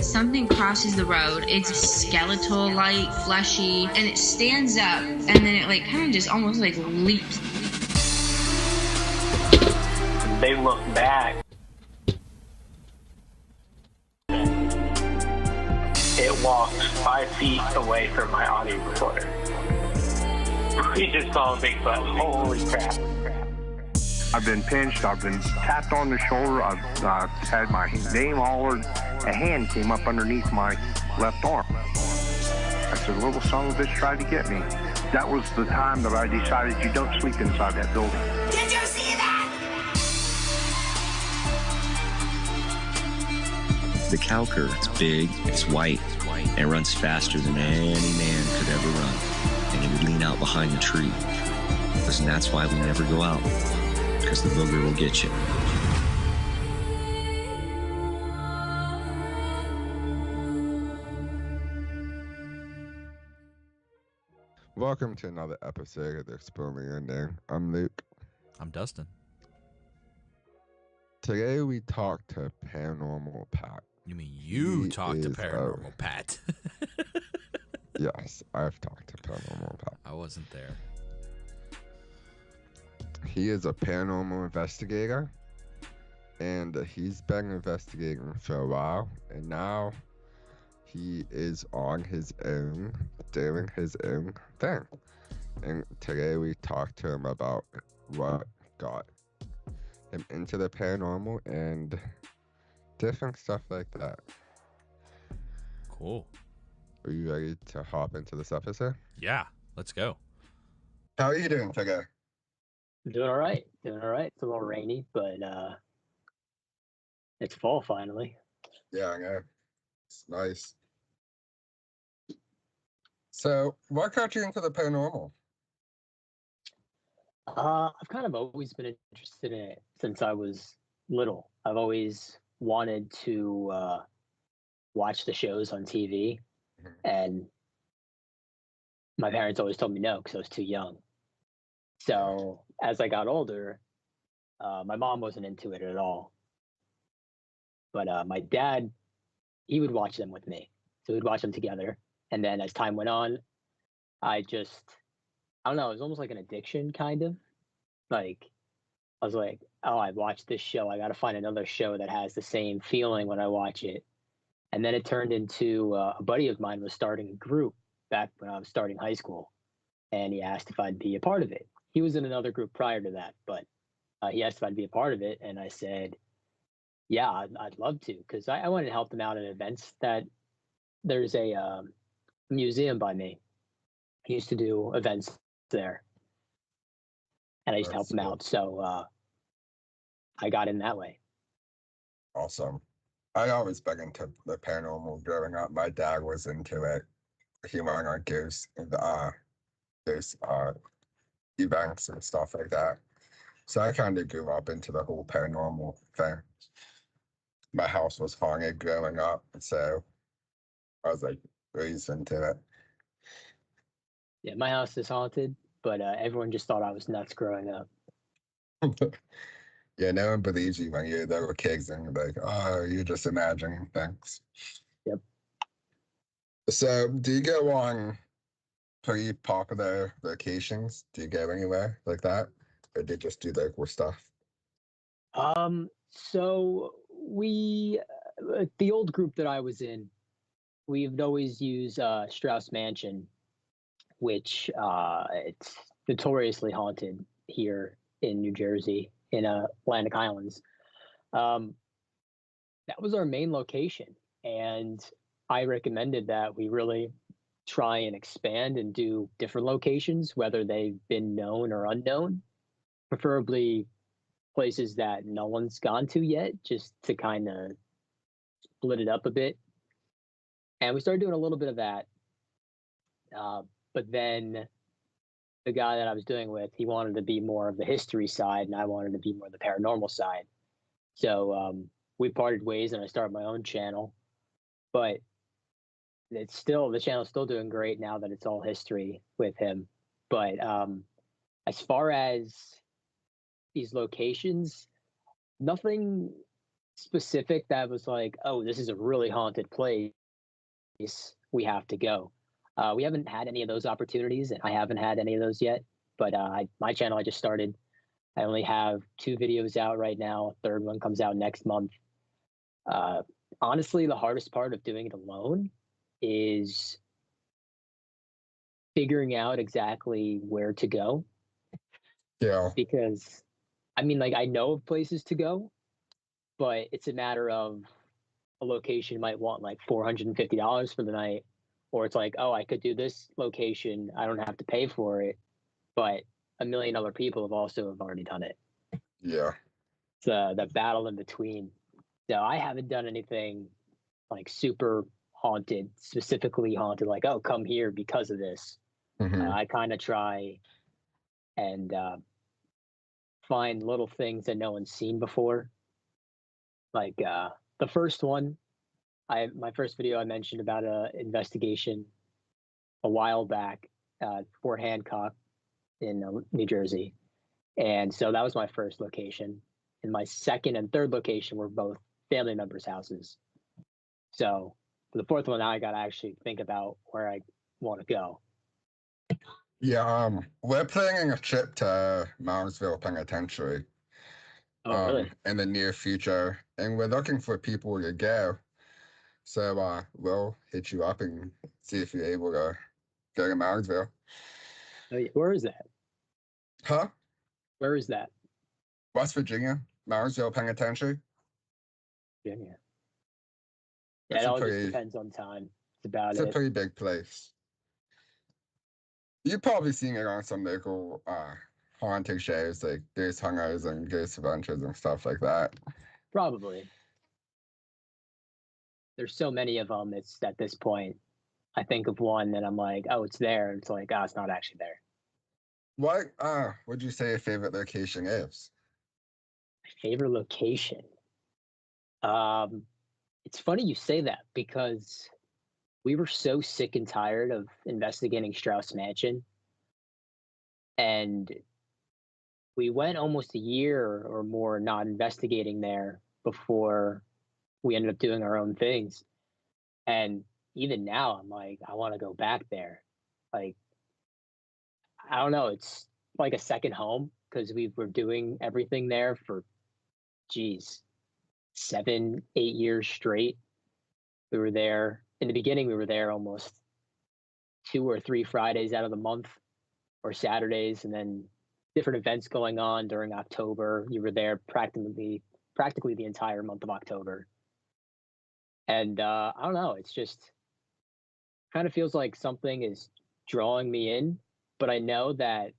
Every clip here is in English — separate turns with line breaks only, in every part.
something crosses the road. It's skeletal like, fleshy, and it stands up, and then it like kind of just almost like leaps.
They look back. It walked 5 feet away from my audio recorder. We just saw a Bigfoot. Holy crap.
I've been pinched, I've been tapped on the shoulder, I've had my name hollered, a hand came up underneath my left arm. I said, little son of a bitch tried to get me. That was the time that I decided you don't sleep inside that building.
Did you see that?
The cow cur, it's big, it's white, and it runs faster than any man could ever run. And he would lean out behind the tree. Listen, that's why we never go out, because the booger will get you.
Welcome to another episode of the Exploding Ending. I'm Luke.
I'm Dustin.
Today we talk to Paranormal Pat.
You mean you
He
talked to
is
Paranormal Pat?
Yes, I've talked to Paranormal Pat.
I wasn't there.
He is a paranormal investigator, and he's been investigating for a while, and now he is on his own, doing his own thing. And today we talked to him about what got him into the paranormal and different stuff like that.
Cool.
Are you ready to hop into this episode?
Yeah, let's go.
How are you doing today?
Doing all right. It's a little rainy, but it's fall finally.
Yeah, I know. It's nice. So, what got you into the paranormal?
I've kind of always been interested in it since I was little. I've always wanted to watch the shows on TV, and my parents always told me no because I was too young. So as I got older, my mom wasn't into it at all. But my dad, he would watch them with me. So we'd watch them together. And then as time went on, I don't know, it was almost like an addiction kind of. Like, I was like, oh, I watched this show. I got to find another show that has the same feeling when I watch it. And then it turned into a buddy of mine was starting a group back when I was starting high school. And he asked if I'd be a part of it. He was in another group prior to that, but he asked if I'd be a part of it. And I said, yeah, I'd love to, because I wanted to help them out at events that there's a museum by me. He used to do events there. And I used to help them out. So I got in that way.
Awesome. I always been into the paranormal growing up. My dad was into it. He went on ghost there's events and stuff like that. So I kind of grew up into the whole paranormal thing. My house was haunted growing up, so I was like raised into it.
Yeah, my house is haunted, but everyone just thought I was nuts growing up.
Yeah, no one believes you when you're little kids and you're like, oh, you're just imagining things.
Yep.
So do you go on pretty popular locations? Do you go anywhere like that? Or do you just do local stuff?
So we, the old group that I was in, we've always used Strauss Mansion, which it's notoriously haunted here in New Jersey, in Atlantic Islands. That was our main location, and I recommended that we really try and expand and do different locations, whether they've been known or unknown, preferably places that no one's gone to yet, just to kind of split it up a bit. And we started doing a little bit of that. But then the guy that I was doing with, he wanted to be more of the history side, and I wanted to be more the paranormal side. So we parted ways, and I started my own channel. But the channel's still doing great now that it's all history with him. But as far as these locations, nothing specific that was like, oh, this is a really haunted place. We have to go. We haven't had any of those opportunities, and I haven't had any of those yet. But my channel, I just started. I only have 2 videos out right now. A third one comes out next month. Honestly, the hardest part of doing it alone is figuring out exactly where to go.
Yeah.
Because, I mean, like, I know of places to go, but it's a matter of a location might want like $450 for the night, or it's like, oh, I could do this location, I don't have to pay for it, but a million other people have already done it.
Yeah.
It's the battle in between. So I haven't done anything like super haunted, specifically haunted, like, oh, come here because of this. I kind of try and find little things that no one's seen before. Like the first one, my first video I mentioned about a investigation a while back at Fort Hancock in New Jersey, and so that was my first location. And my second and third location were both family members' houses. So for the fourth one, now I got to actually think about where I want to go.
Yeah, we're planning a trip to Moundsville Penitentiary
Oh, really?
in the near future, and we're looking for people to go. So we'll hit you up and see if you're able to go to Moundsville.
Where is that?
Huh?
Where is that?
West Virginia, Moundsville Penitentiary.
Virginia. Yeah,
It's
it
a
all
pretty-
just depends on time. It's about
It's
it.
a pretty big place. You've probably seen it on some local haunted shows like Ghost Hunters and Ghost Adventures and stuff like that.
Probably. There's so many of them. It's at this point, I think of one and I'm like, oh, it's there. It's like, oh, it's not actually there.
What would you say your favorite location is?
My favorite location. It's funny you say that because we were so sick and tired of investigating Strauss Mansion, and we went almost a year or more not investigating there before we ended up doing our own things. And even now, I'm like, I want to go back there. Like, I don't know. It's like a second home because we were doing everything there for, geez, 7, 8 years straight. We were there in the beginning. We were there almost 2 or 3 Fridays out of the month, or Saturdays, and then different events going on during October. You were there practically the entire month of October. And I don't know. It's just kind of feels like something is drawing me in, but I know that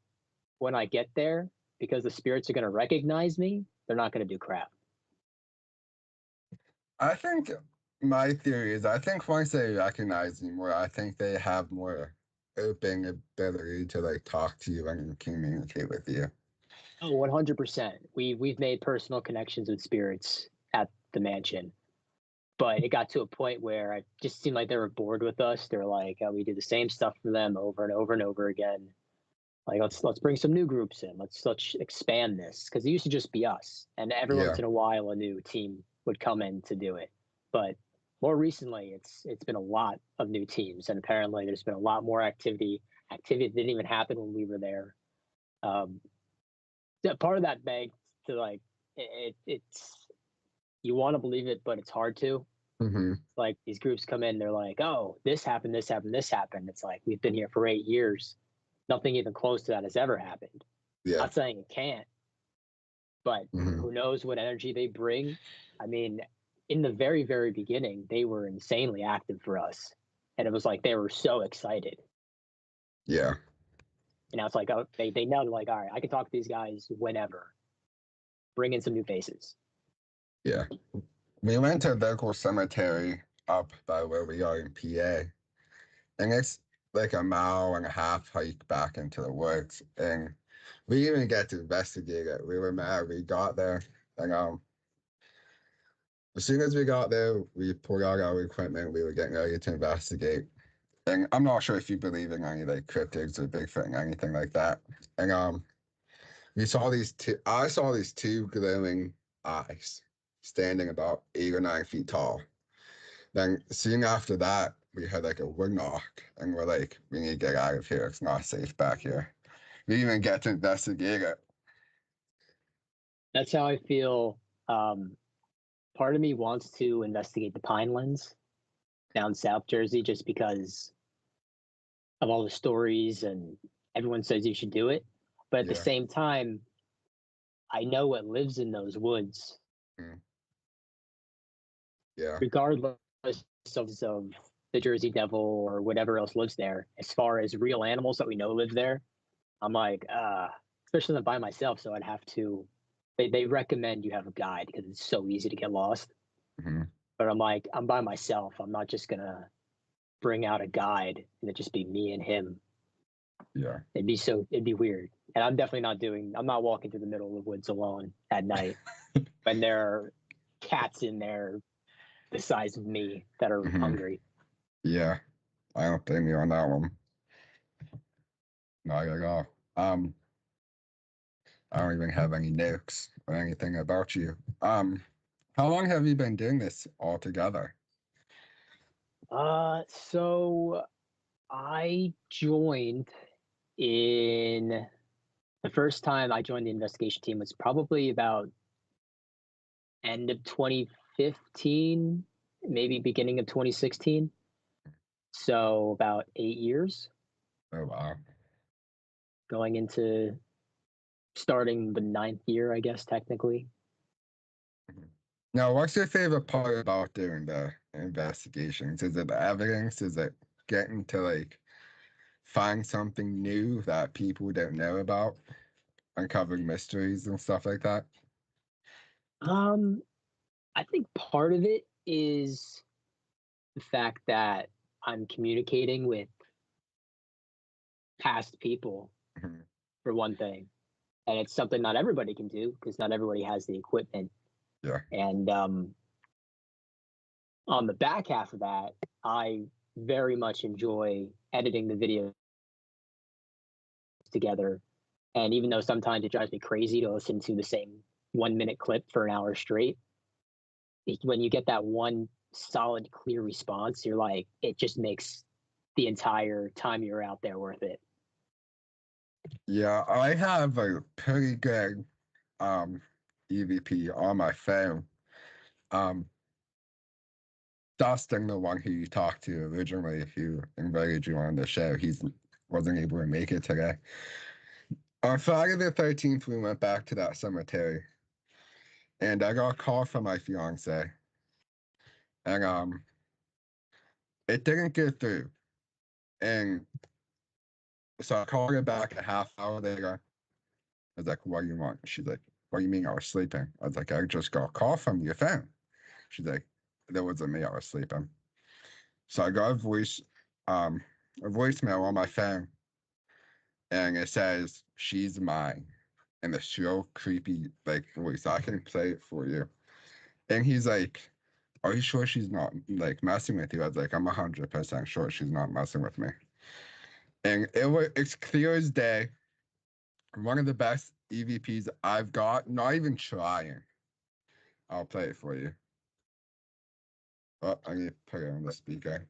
when I get there, because the spirits are going to recognize me, they're not going to do crap.
I think my theory is I think once they recognize you more, I think they have more open ability to like talk to you and communicate with you.
Oh, 100%. We've made personal connections with spirits at the mansion, but it got to a point where it just seemed like they were bored with us. They're like, oh, we do the same stuff for them over and over and over again. Like, let's bring some new groups in. Let's expand this, because it used to just be us, and every once in a while a new team would come in to do it. But more recently, it's been a lot of new teams, and apparently there's been a lot more activity. Activity that didn't even happen when we were there. Part of that begs to like it's you want to believe it, but it's hard to. Like, these groups come in, they're like, oh, this happened, this happened, this happened. It's like, we've been here for 8 years. Nothing even close to that has ever happened.
Yeah.
Not saying it can't, but who knows what energy they bring. I mean, in the very, very beginning, they were insanely active for us. And it was like they were so excited.
Yeah.
And now it's like, oh, they know, they're like, all right, I can talk to these guys whenever. Bring in some new faces.
Yeah. We went to a local cemetery up by where we are in PA. And it's like a 1.5 mile hike back into the woods. And we didn't even get to investigate it. We were mad. We got there. And as soon as we got there, we pulled out our equipment. We were getting ready to investigate. And I'm not sure if you believe in any like cryptids or Bigfoot, anything like that. And I saw these two glowing eyes standing about 8 or 9 feet tall. Then soon after that, we had like a wood knock, and we're like, we need to get out of here. It's not safe back here. We didn't even get to investigate it.
That's how I feel. Part of me wants to investigate the Pinelands down South Jersey just because of all the stories and everyone says you should do it. But at the
Yeah.
same time, I know what lives in those woods,
Yeah.
regardless of the Jersey Devil or whatever else lives there. As far as real animals that we know live there, I'm like, especially not by myself. So I'd have to. They recommend you have a guide because it's so easy to get lost.
hmm
But I'm like, I'm by myself. I'm not just gonna bring out a guide and it just be me and him.
Yeah.
It'd be weird. And I'm not walking through the middle of the woods alone at night when there are cats in there the size of me that are
Mhm.
hungry.
Yeah. I don't blame you on that one. Not at all. I don't even have any notes or anything about you. How long have you been doing this all together?
So I joined in the first time I joined the investigation team was probably about end of 2015, maybe beginning of 2016. So about 8 years
Oh wow.
going into starting the 9th year, I guess, technically.
Now, what's your favorite part about doing the investigations? Is it the evidence? Is it getting to like find something new that people don't know about, uncovering mysteries and stuff like that?
Um, I think part of it is the fact that I'm communicating with past people,
Mhm.
for one thing. And it's something not everybody can do because not everybody has the equipment.
Yeah.
And on the back half of that, I very much enjoy editing the videos together. And even though sometimes it drives me crazy to listen to the same 1 minute clip for an hour straight, when you get that one solid, clear response, you're like, it just makes the entire time you're out there worth it.
Yeah, I have a pretty good EVP on my phone. Um Dustin, the one who you talked to originally, who invited you on the show, he's wasn't able to make it today. On Friday the 13th, we went back to that cemetery, and I got a call from my fiance, and it didn't get through, and so I called her back a half hour later. I was like, "What do you want?" She's like, "What do you mean I was sleeping?" I was like, "I just got a call from your phone." She's like, "That wasn't me. I was sleeping." So I got a voicemail on my phone, and it says, "She's mine." And it's real creepy, like voice. I can play it for you. And he's like, "Are you sure she's not like messing with you?" I was like, "I'm 100% sure she's not messing with me." And it's clear as day. One of the best EVPs I've got, not even trying. I'll play it for you. Oh, I need to put it on the speaker.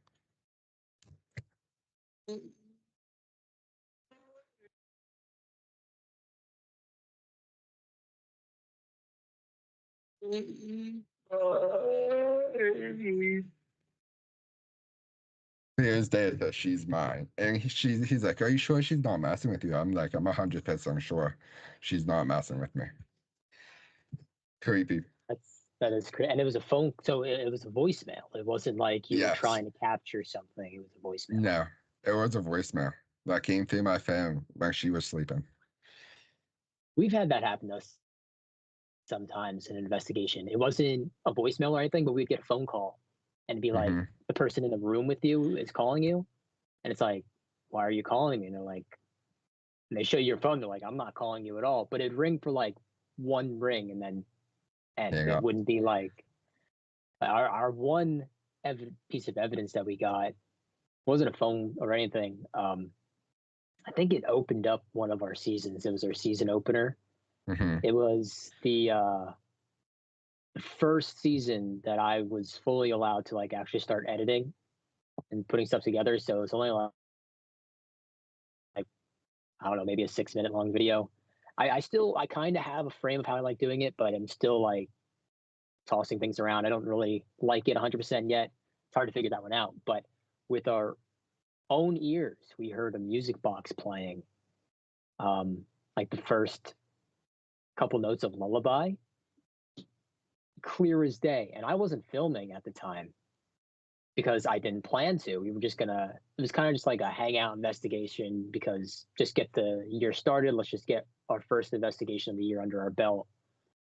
Clear day that she's mine. And he's like, "Are you sure she's not messing with you?" I'm like, "I'm 100% sure she's not messing with me." Creepy.
That is great. And it was a phone, so it was a voicemail. It wasn't like you were
Yes.
trying to capture something. It was a voicemail.
No, it was a voicemail that came through my phone when she was sleeping.
We've had that happen to us sometimes in an investigation. It wasn't a voicemail or anything, but we'd get a phone call and it'd be like
hmm
the person in the room with you is calling you. And it's like, why are you calling me? And they're like, and they show you your phone. They're like, I'm not calling you at all. But it'd ring for like one ring and then end.
Hang
It
up.
wouldn't be like our one piece of evidence that we got wasn't a phone or anything. I think it opened up one of our seasons. It was our season opener.
hmm
It was the the first season that I was fully allowed to like actually start editing and putting stuff together. So it's only like I don't know, maybe a 6 minute long video. I kind of have a frame of how I like doing it, but I'm still like tossing things around. I don't really like it 100% yet. It's hard to figure that one out. But with our own ears, we heard a music box playing, like the first couple notes of Lullaby, clear as day. And I wasn't filming at the time because I didn't plan to. We were just gonna, it was kind of just like a hangout investigation because just get the year started. Let's just get our first investigation of the year under our belt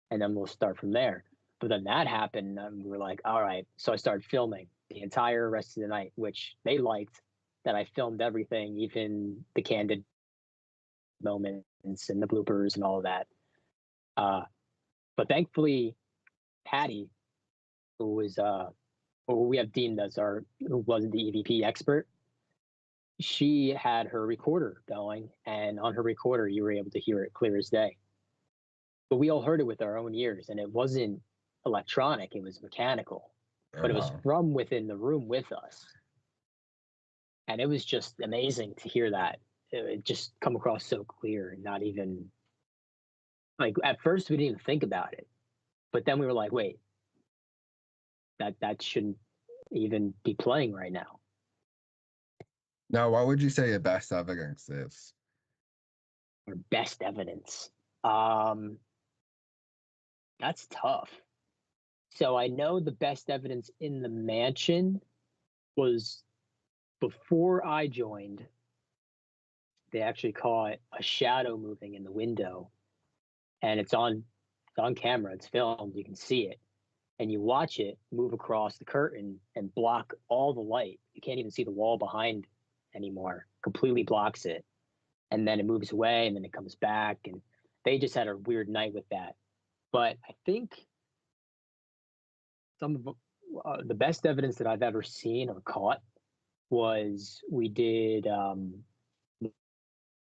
and then we'll start from there. But then that happened and we were like, all right. So I started filming the entire rest of the night, which they liked that I filmed everything, even the candid moments and the bloopers and all of that. But thankfully, Patty, who was who we have deemed as who was the EVP expert, she had her recorder going, and on her recorder, you were able to hear it clear as day. But we all heard it with our own ears, and it wasn't electronic; it was mechanical. But it was from within the room with us, and it was just amazing to hear that. It just come across so clear, and not even like at first we didn't even think about it, but then we were like, wait, that shouldn't even be playing right now.
Now, what would you say your best evidence is?
Or best evidence. That's tough. So I know the best evidence in the mansion was before I joined. They actually caught a shadow moving in the window, and it's on camera. It's filmed. You can see it, and you watch it move across the curtain and block all the light. You can't even see the wall behind anymore. Completely blocks it, and then it moves away, and then it comes back. And they just had a weird night with that. But I think some of the best evidence that I've ever seen or caught was we did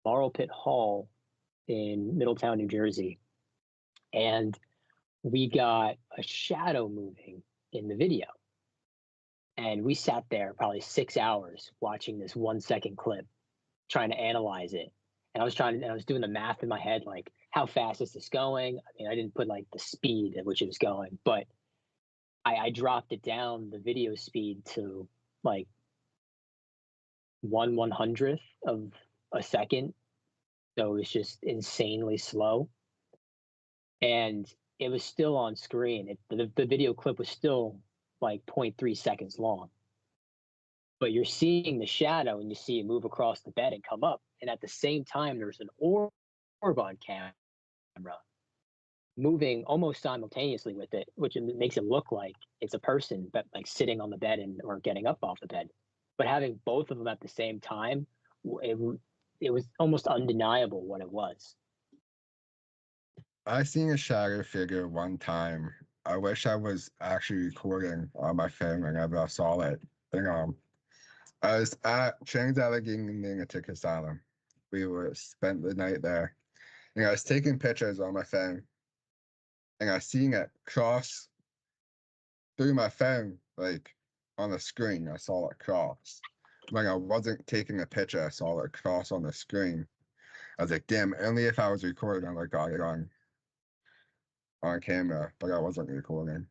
Laurel Pit Hall in Middletown, New Jersey. And we got a shadow moving in the video. And we sat there probably 6 hours watching this 1 second clip, trying to analyze it. And I was doing the math in my head, like, how fast is this going? I mean, I didn't put like the speed at which it was going, but I dropped it down, the video speed, to like 1/100th of a second. So it was just insanely slow. And it was still on screen. The video clip was still like 0.3 seconds long. But you're seeing the shadow and you see it move across the bed and come up. And at the same time, there's an orb on camera moving almost simultaneously with it, which makes it look like it's a person, but like sitting on the bed or getting up off the bed. But having both of them at the same time, it was almost undeniable what it was.
I seen a shadow figure one time. I wish I was actually recording on my phone whenever I saw it. I was at Chang's Allegheny Lunatic Asylum. We spent the night there. And I was taking pictures on my phone. And I seen it cross through my phone, like on the screen. I saw it cross. When I wasn't taking a picture, I saw it cross on the screen. I was like, damn, only if I was recording, I like got it on camera, but I wasn't recording.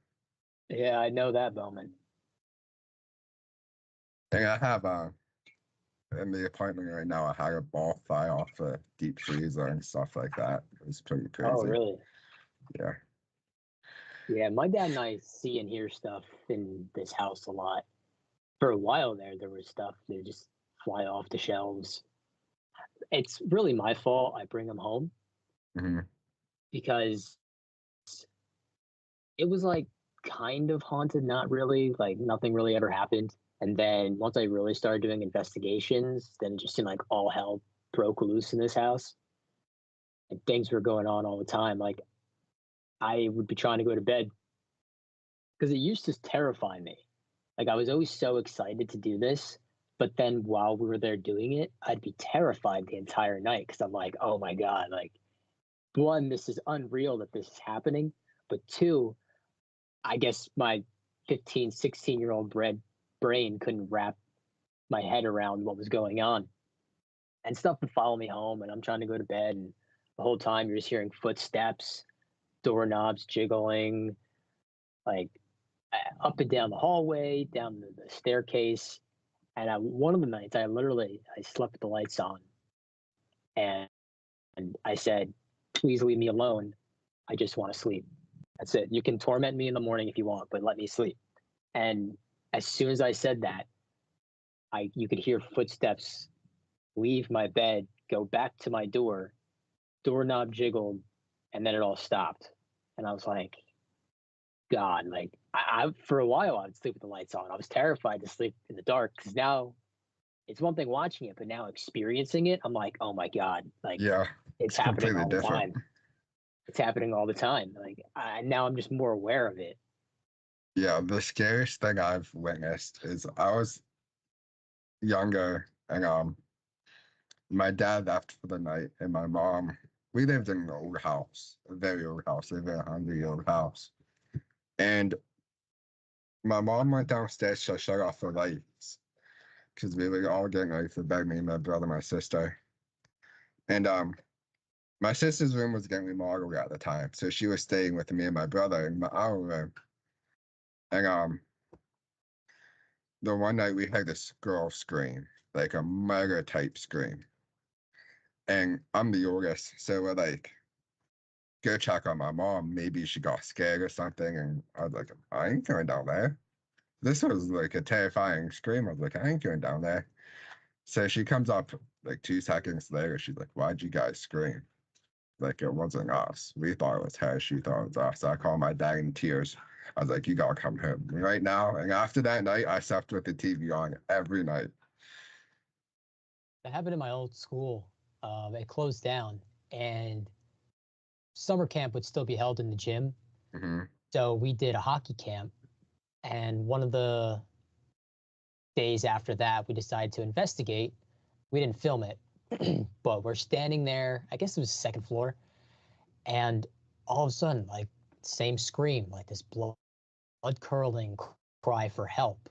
Yeah, I know that moment.
And I have in the apartment right now, I had a ball fly off a deep freezer and stuff like that. It was pretty crazy.
Oh, really?
Yeah.
Yeah, my dad and I see and hear stuff in this house a lot. For a while there was stuff that would just fly off the shelves. It's really my fault. I bring them home because it was like kind of haunted, not really. Like nothing really ever happened. And then once I really started doing investigations, then it just seemed like all hell broke loose in this house. And things were going on all the time. Like I would be trying to go to bed because it used to terrify me. Like I was always so excited to do this, but then while we were there doing it, I'd be terrified the entire night because I'm like, oh my God, like one, this is unreal that this is happening. But two, I guess my 15, 16-year-old brain couldn't wrap my head around what was going on. And stuff would follow me home, and I'm trying to go to bed, and the whole time you're just hearing footsteps, doorknobs jiggling, like up and down the hallway, down the staircase. And one of the nights, I slept with the lights on, and I said, "Please leave me alone. I just want to sleep. That's it. You can torment me in the morning if you want, but let me sleep." And as soon as I said that, you could hear footsteps leave my bed, go back to my door, doorknob jiggled, and then it all stopped. And I was like, God, like I for a while I would sleep with the lights on. I was terrified to sleep in the dark because now it's one thing watching it, but now experiencing it, I'm like, oh my God, like
Yeah,
it's
it's
happening
completely
all the
different.
time. It's happening all the time. Like now I'm just more aware of it.
Yeah, the scariest thing I've witnessed is I was younger and my dad left for the night and my mom, we lived in an old house, a very old house, a very 100-year-old house. And my mom went downstairs to shut off the lights because we were all getting ready for bed, me, my brother, my sister. And my sister's room was getting remodeled at the time, so she was staying with me and my brother in our room. And the one night we heard this girl scream, like a murder type scream. And I'm the oldest, so we're like, go check on my mom. Maybe she got scared or something. And I was like, I ain't going down there. This was like a terrifying scream. I was like, I ain't going down there. So she comes up like 2 seconds later. She's like, why'd you guys scream? Like, it wasn't us. We thought it was her. She thought it was us. I called my dad in tears. I was like, you gotta come home right now. And after that night, I slept with the TV on every night.
That happened in my old school. It closed down, and summer camp would still be held in the gym.
Mm-hmm.
So we did a hockey camp, and one of the days after that, we decided to investigate. We didn't film it, but we're standing there. I guess it was the second floor, and all of a sudden, like, same scream, like this blood curdling cry for help.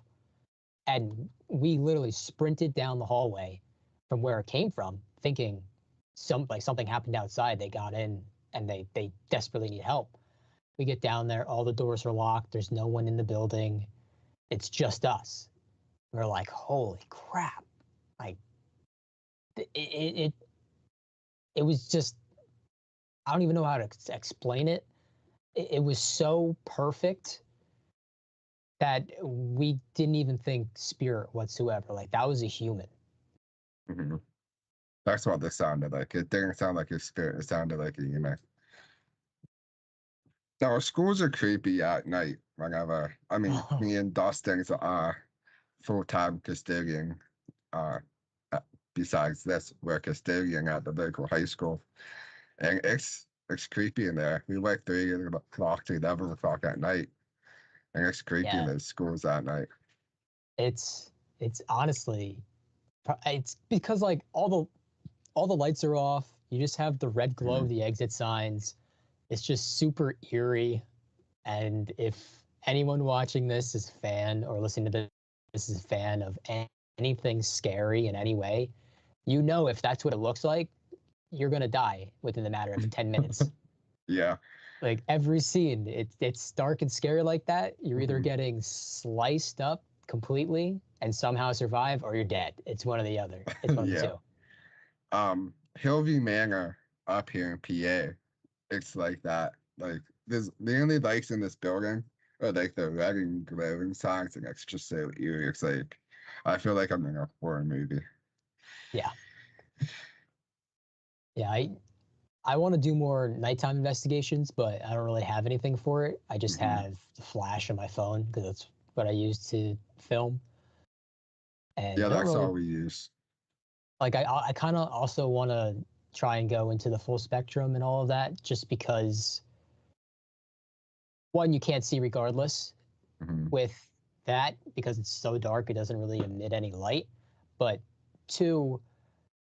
And we literally sprinted down the hallway from where it came from, thinking something happened outside. They got in and they desperately need help. We get down there, all the doors are locked. There's no one in the building. It's just us. We're like, holy crap! Like it was just, I don't even know how to explain it. It was so perfect that we didn't even think spirit whatsoever. Like, that was a human.
Mm-hmm. That's what this sounded like. It didn't sound like a spirit. It sounded like a human. Now, schools are creepy at night whenever. I mean, me and Dustin's full-time custodian. Uh, besides this, we're custodian at the local high school. And it's creepy in there. We work 3 o'clock to 11 o'clock at night. And it's creepy in those schools at night.
It's honestly, it's because like all the lights are off. You just have the red glow of the exit signs. It's just super eerie. And if anyone watching this is a fan or listening to this is a fan of anything scary in any way, you know, if that's what it looks like, you're gonna die within the matter of 10 minutes.
Yeah.
Like, every scene, it's dark and scary like that. You're either getting sliced up completely and somehow survive, or you're dead. It's one or the other. It's one of the two.
Hillview Manor up here in PA, it's like that. Like, the only lights in this building are like the red and glowing signs, and it's just so eerie. It's like, I feel like I'm in a horror movie.
Yeah. Yeah, I want to do more nighttime investigations, but I don't really have anything for it. I just have the flash on my phone because that's what I use to film. And
yeah, that's
really,
all we use.
Like, I kind of also want to try and go into the full spectrum and all of that, just because, one, you can't see regardless with that because it's so dark, it doesn't really emit any light. But two,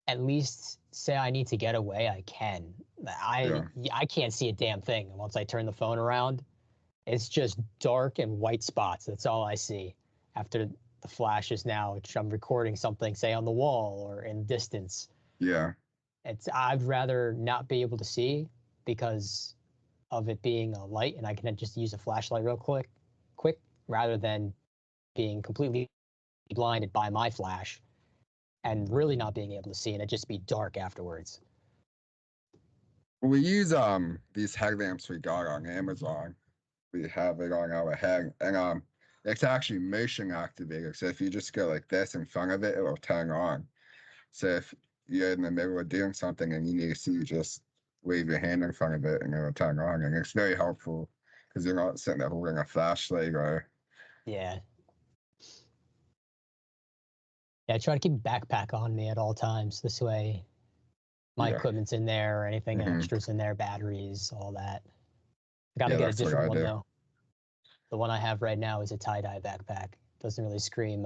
at least say I need to get away, I can. I can't see a damn thing. And once I turn the phone around, It's just dark and white spots. That's all I see after the flashes now, which I'm recording something, say, on the wall or in distance.
Yeah.
I'd rather not be able to see because of it being a light and I can just use a flashlight real quick, rather than being completely blinded by my flash and really not being able to see and it just be dark afterwards.
We use these headlamps we got on Amazon. We have it on our head, and it's actually motion activated. So if you just go like this in front of it, it will turn on. So if you're in the middle of doing something and you need to see, you just wave your hand in front of it and it'll turn on. And it's very helpful because you're not sitting there holding a flashlight or.
Yeah. Yeah, I try to keep a backpack on me at all times. This way, my
Yeah.
equipment's in there or anything
Mhm.
extras in there, batteries, all that. I gotta
Yeah,
get a
that's what
different
I
one
do.
though. The one I have right now is a tie-dye backpack. Doesn't really scream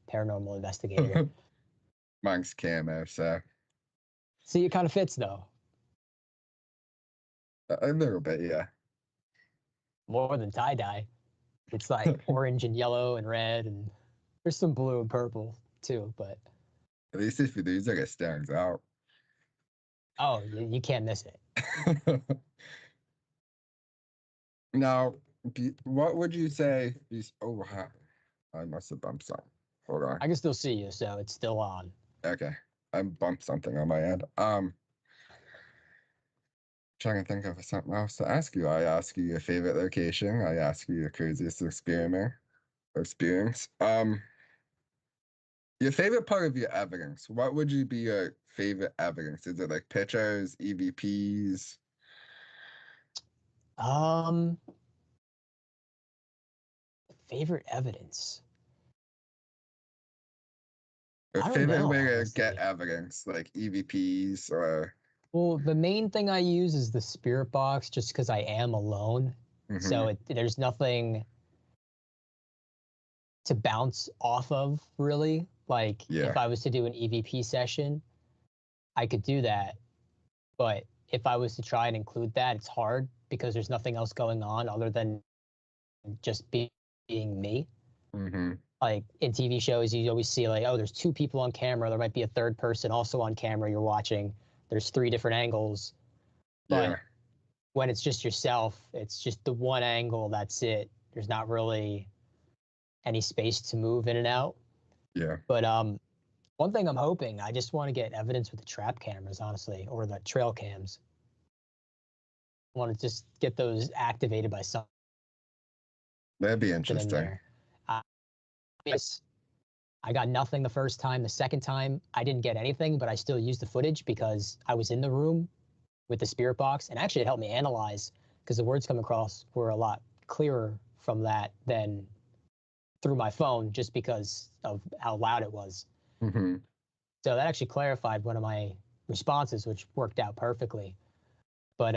paranormal investigator.
Mine's camo, so
See, it kind of fits though.
a little bit, yeah.
More than tie-dye. It's like orange and yellow and red, and there's some blue and purple too. But
At least if you lose it, it stands out.
oh, you can't miss it.
Now, what would you say? Oh, I must have bumped something. Hold on.
I can still see you, so it's still on.
Okay, I bumped something on my end. Trying to think of something else to ask you. I ask you your favorite location. I ask you your craziest experience. Your favorite part of your evidence. What would you be your favorite evidence? Is it like pictures, EVPs?
Favorite evidence.
Your
I don't
favorite
know,
way to
honestly.
get evidence, like EVPs or.
Well, the main thing I use is the spirit box just because I am alone. So there's nothing to bounce off of, really. Like,
Yeah.
if I was to do an EVP session, I could do that. But if I was to try and include that, it's hard because there's nothing else going on other than just being me.
Mm-hmm.
Like in TV shows, you always see like, oh, there's two people on camera. There might be a third person also on camera you're watching. There's 3 different angles. But
Yeah.
when it's just yourself, it's just the one angle, that's it. There's not really any space to move in and out.
Yeah.
But one thing I'm hoping, I just want to get evidence with the trap cameras, honestly, or the trail cams. I want to just get those activated by something
That'd be
in
interesting.
there. Yes, I got nothing the first time. The second time, I didn't get anything, but I still used the footage because I was in the room with the spirit box, and actually it helped me analyze because the words coming across were a lot clearer from that than through my phone, just because of how loud it was.
Mm-hmm.
So that actually clarified one of my responses, which worked out perfectly. But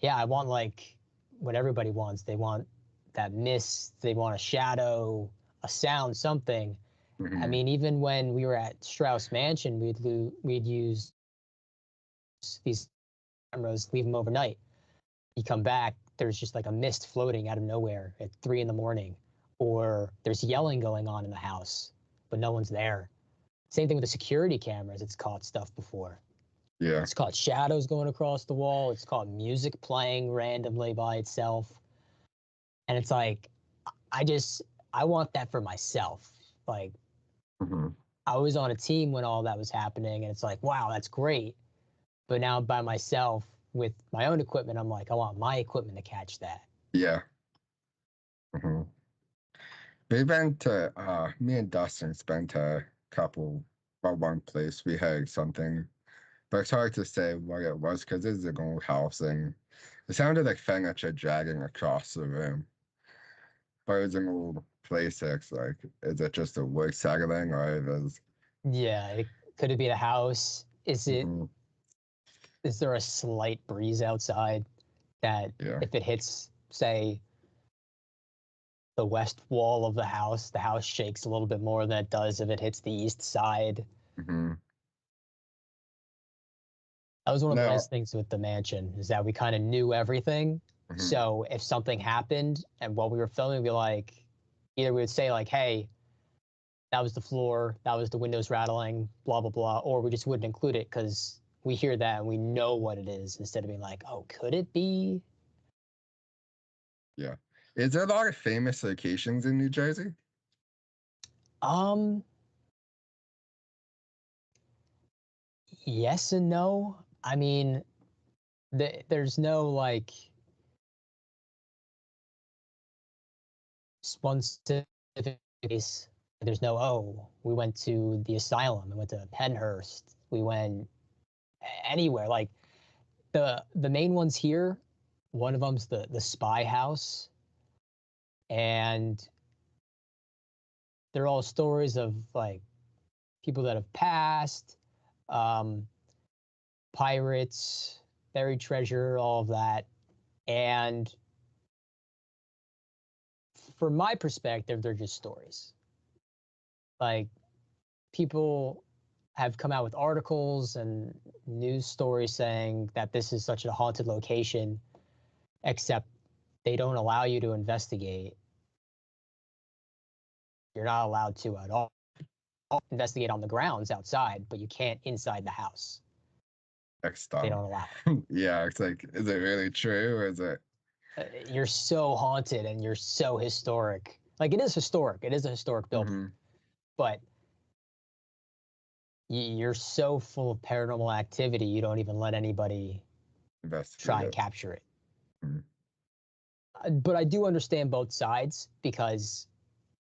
yeah, I want like what everybody wants. They want that mist, they want a shadow, a sound, something.
Mm-hmm.
I mean, even when we were at Strauss Mansion, we'd use these cameras, leave them overnight. You come back, there's just like a mist floating out of nowhere at 3 a.m, or there's yelling going on in the house, but no one's there. Same thing with the security cameras. It's caught stuff before.
Yeah.
It's caught shadows going across the wall. It's caught music playing randomly by itself. And it's like, I want that for myself. Like,
Mm-hmm.
I was on a team when all that was happening, and it's like, wow, that's great. But now by myself with my own equipment, I'm like, I want my equipment to catch that.
Yeah. Mm-hmm. We've been to, me and Dustin's been to one place. We had something, but it's hard to say what it was because it's an old house and it sounded like furniture dragging across the room. But it was an old place. It's like, is it just a wood settling or is.
Yeah, could it be the house? Is
Mm-hmm.
there a slight breeze outside that if it hits, say, the west wall of the house shakes a little bit more than it does if it hits the east side?
Mm-hmm.
That was one of the nice things with the mansion, is that we kind of knew everything,
Mhm.
So if something happened and while we were filming, we'd be like, either we would say like, hey, that was the floor, that was the windows rattling, blah, blah, blah, or we just wouldn't include it because we hear that and we know what it is instead of being like, oh, could it be?
Yeah. Is there a lot of famous locations in New Jersey?
Um, yes and no. I mean, there's no like one specific place. There's no, oh, we went to the asylum, we went to Penhurst, we went anywhere. Like the main ones here, one of them's the Spy House, and they're all stories of like people that have passed, um, pirates, buried treasure, all of that. And from my perspective, they're just stories. Like people have come out with articles and news stories saying that this is such a haunted location, except they don't allow you to investigate. You're not allowed to at all investigate on the grounds outside, but you can't inside the house. They don't allow it.
Yeah, it's like, is it really true or is it?
You're so haunted and you're so historic. Like it is historic. It is a historic building,
Mhm.
but you're so full of paranormal activity, you don't even let anybody
Investigate
try and
it.
capture it.
Mhm.
But I do understand both sides because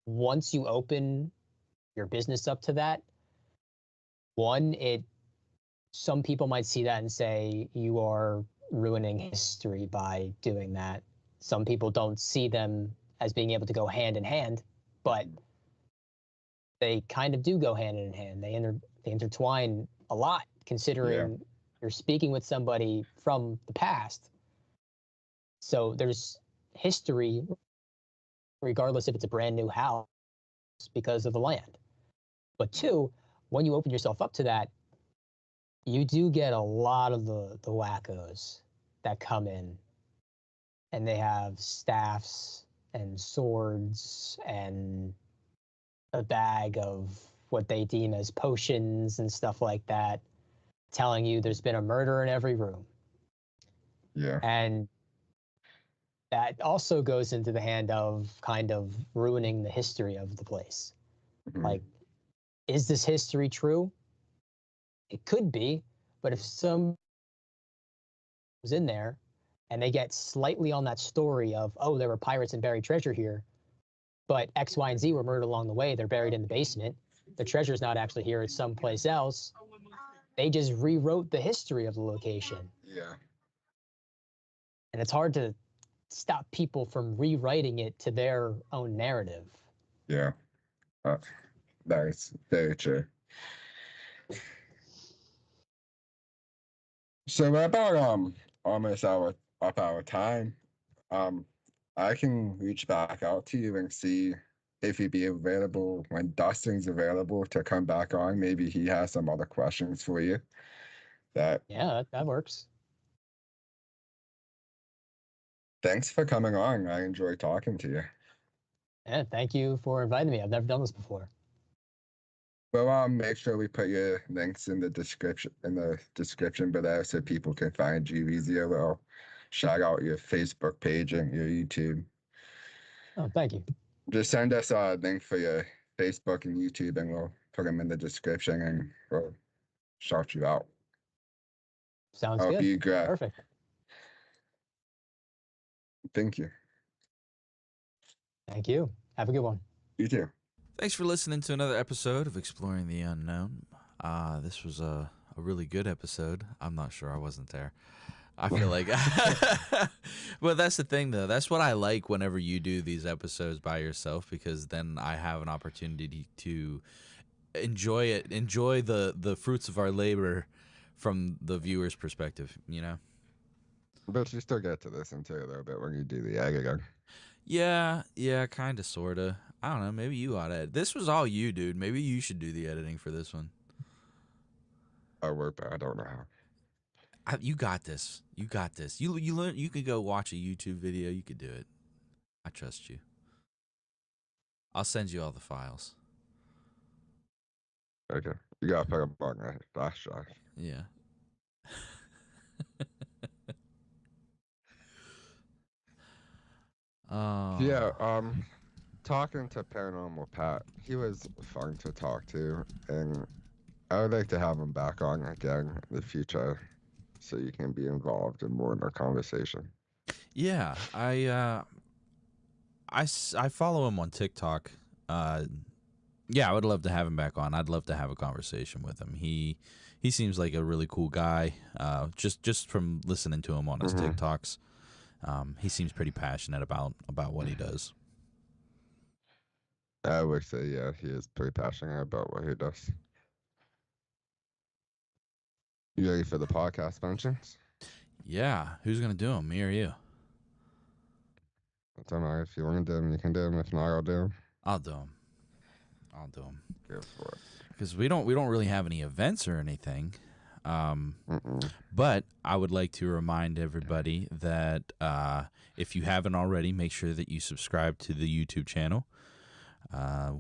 once you open your business up to that, one, some people might see that and say you are ruining history by doing that. Some people don't see them as being able to go hand in hand, but they kind of do go hand in hand. They intertwine a lot, considering you're speaking with somebody from the past. So there's history, regardless if it's a brand new house, because of the land. But two, when you open yourself up to that, you do get a lot of the wackos that come in, and they have staffs and swords and a bag of what they deem as potions and stuff like that, telling you there's been a murder in every room.
Yeah.
And that also goes into the hand of kind of ruining the history of the place.
Mhm.
Like, is this history true? It could be, but if some was in there and they get slightly on that story of, oh, there were pirates and buried treasure here, but X, Y, and Z were murdered along the way, they're buried in the basement, the treasure's not actually here, it's someplace else, they just rewrote the history of the location.
Yeah.
And it's hard to stop people from rewriting it to their own narrative.
Yeah. That's very true. So we're about almost up our time. I can reach back out to you and see if he'd be available when Dustin's available to come back on. Maybe he has some other questions for you.
Yeah, that works.
Thanks for coming on. I enjoyed talking to you.
Yeah, thank you for inviting me. I've never done this before.
Well, make sure we put your links in the description below so people can find you easier. We'll shout out your Facebook page and your YouTube.
Oh, thank you.
Just send us a link for your Facebook and YouTube, and we'll put them in the description, and we'll shout you out.
Sounds
Hope
good.
you great.
Perfect.
Thank you.
Thank you. Have a good one.
You too.
Thanks for listening to another episode of Exploring the Unknown. This was a really good episode. I'm not sure, I wasn't there. I feel like, well, that's the thing though. That's what I like whenever you do these episodes by yourself, because then I have an opportunity to enjoy the fruits of our labor from the viewer's perspective, you know?
But you still get to listen to it a little bit when you do the editing.
Yeah, kind of, sort of. I don't know, maybe you ought to. This was all you, dude. Maybe you should do the editing for this one.
I don't know how.
You got this. You got this. You learn. You could go watch a YouTube video. You could do it. I trust you. I'll send you all the files.
Okay. You gotta put a button on flash drive.
Yeah. Oh.
Yeah, talking to Paranormal Pat, he was fun to talk to, and I would like to have him back on again in the future so you can be involved in more in our conversation.
Yeah, I follow him on TikTok. Yeah, I would love to have him back on. I'd love to have a conversation with him. He seems like a really cool guy. Just from listening to him on his TikToks, he seems pretty passionate about what he does.
I would say, yeah, he is pretty passionate about what he does. You ready for the podcast mentions?
Yeah, who's gonna do them? Me or you?
It doesn't matter. If you want to do them, you can do them. If not, I'll do them.
I'll do them.
Go for it.
Because we don't really have any events or anything. But I would like to remind everybody that if you haven't already, make sure that you subscribe to the YouTube channel.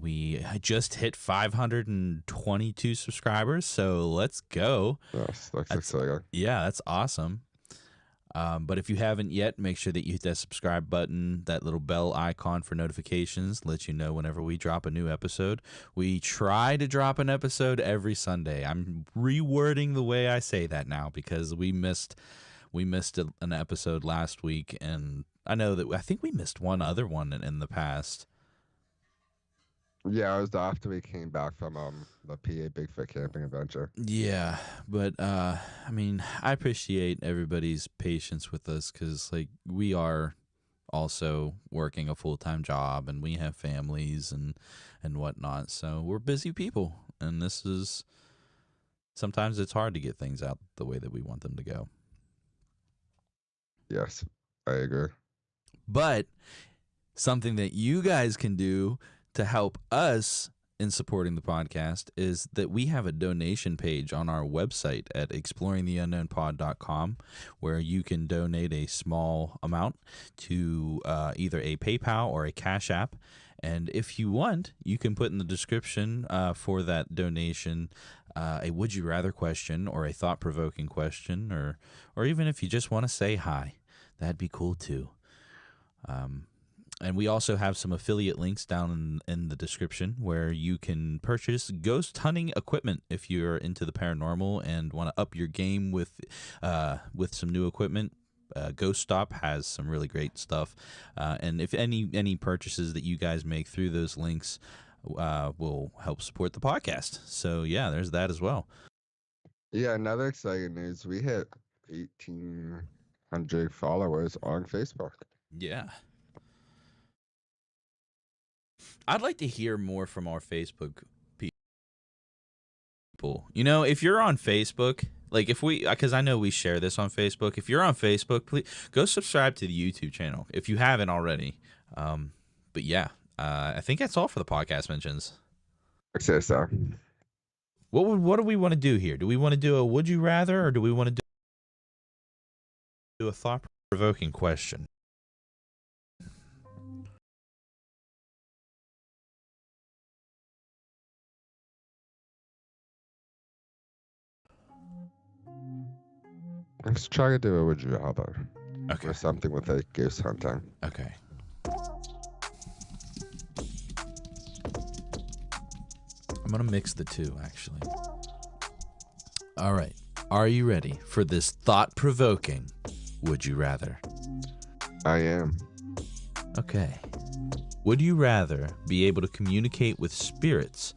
We just hit 522 subscribers, so let's go.
Yes, that's exciting.
Yeah, that's awesome. But if you haven't yet, make sure that you hit that subscribe button, that little bell icon for notifications, let you know whenever we drop a new episode. We try to drop an episode every Sunday. I'm rewording the way I say that now because we missed an episode last week, and I think we missed one other one in the past.
Yeah, it was after we came back from the PA Bigfoot camping adventure.
Yeah, but I mean, I appreciate everybody's patience with us because, like, we are also working a full-time job and we have families and whatnot. So we're busy people, and sometimes it's hard to get things out the way that we want them to go.
Yes, I agree.
But something that you guys can do to help us in supporting the podcast is that we have a donation page on our website at exploringtheunknownpod.com where you can donate a small amount to either a PayPal or a Cash App. And if you want, you can put in the description for that donation a would you rather question or a thought-provoking question, or even if you just want to say hi, that'd be cool too. And we also have some affiliate links down in the description where you can purchase ghost hunting equipment if you're into the paranormal and want to up your game with some new equipment. Ghost Stop has some really great stuff, and if any purchases that you guys make through those links will help support the podcast. So yeah, there's that as well.
Yeah, another exciting news: we hit 1,800 followers on Facebook.
Yeah. I'd like to hear more from our Facebook people. You know, if you're on Facebook, like because I know we share this on Facebook. If you're on Facebook, please go subscribe to the YouTube channel if you haven't already. But yeah, I think that's all for the podcast mentions.
I say so.
What do we want to do here? Do we want to do a would you rather, or do we want to do a thought-provoking question?
Let's try to do a would you rather.
Okay.
Or something with a ghost hunting.
Okay. I'm going to mix the two, actually. All right. Are you ready for this thought-provoking would you rather?
I am.
Okay. Would you rather be able to communicate with spirits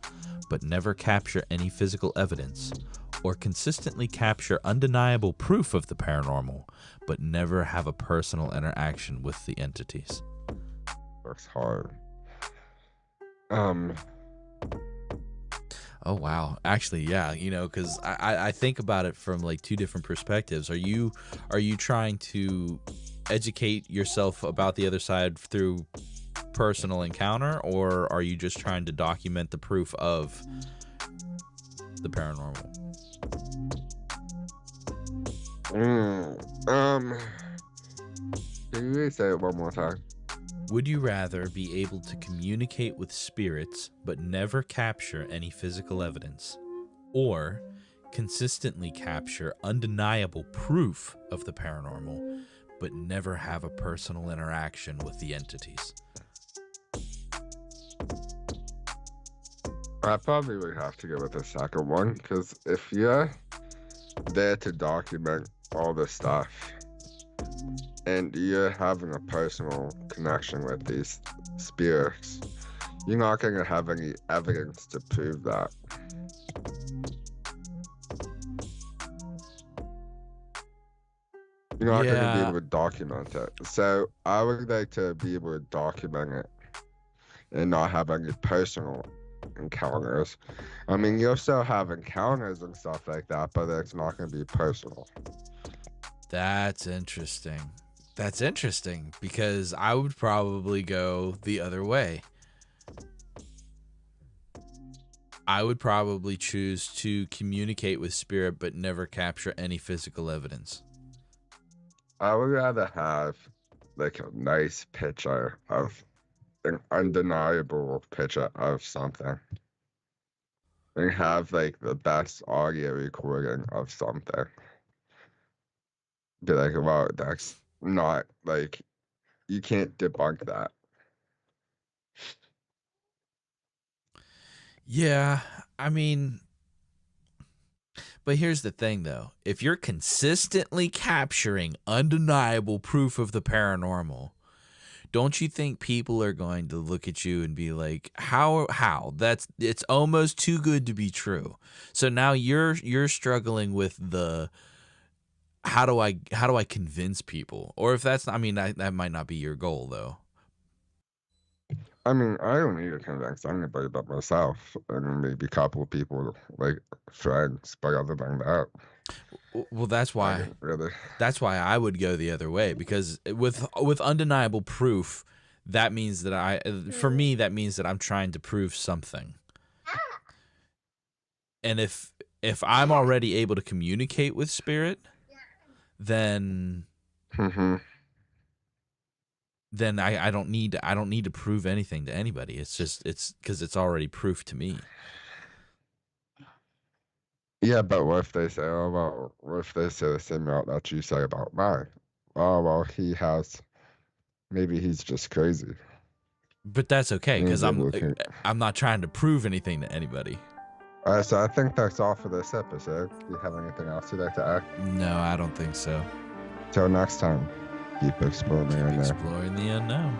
but never capture any physical evidence, or consistently capture undeniable proof of the paranormal but never have a personal interaction with the entities?
Works hard.
Oh, wow. Actually, yeah, you know, because I think about it from like two different perspectives. Are you trying to educate yourself about the other side through personal encounter, or are you just trying to document the proof of the paranormal?
Can you say it one more time?
Would you rather be able to communicate with spirits but never capture any physical evidence, or consistently capture undeniable proof of the paranormal but never have a personal interaction with the entities?
I probably would have to go with the second one, because if you're there to document all this stuff and you're having a personal connection with these spirits, you're not going to have any evidence to prove that. You're not going to be able to document it. So I would like to be able to document it and not have any personal encounters. I mean, you'll still have encounters and stuff like that, but it's not going to be personal.
That's interesting. That's interesting, because I would probably go the other way. I would probably choose to communicate with spirit but never capture any physical evidence.
I would rather have like a nice picture of an undeniable picture of something and have like the best audio recording of something. Be like, wow, that's not like, you can't debunk that.
Yeah, I mean, but here's the thing, though. If you're consistently capturing undeniable proof of the paranormal, don't you think people are going to look at you and be like, how? It's almost too good to be true. So now you're struggling with the how do I convince people? Or if that's, I mean, that might not be your goal, though.
I mean, I don't need to convince anybody but myself and maybe a couple of people, like friends, but other than that.
Well, that's why.
Really.
That's why I would go the other way, because with undeniable proof, that means that for me, that means that I'm trying to prove something. And if I'm already able to communicate with spirit, then then I don't need to prove anything to anybody. It's because it's already proof to me.
Yeah, but what if they say, oh, well, what if they say the same amount that you say about mine? Oh, well, maybe he's just crazy.
But that's okay, because I'm not trying to prove anything to anybody.
All right, so I think that's all for this episode. Do you have anything else you'd like to add?
No, I don't think so.
Till next time, keep exploring the unknown.
Exploring the unknown.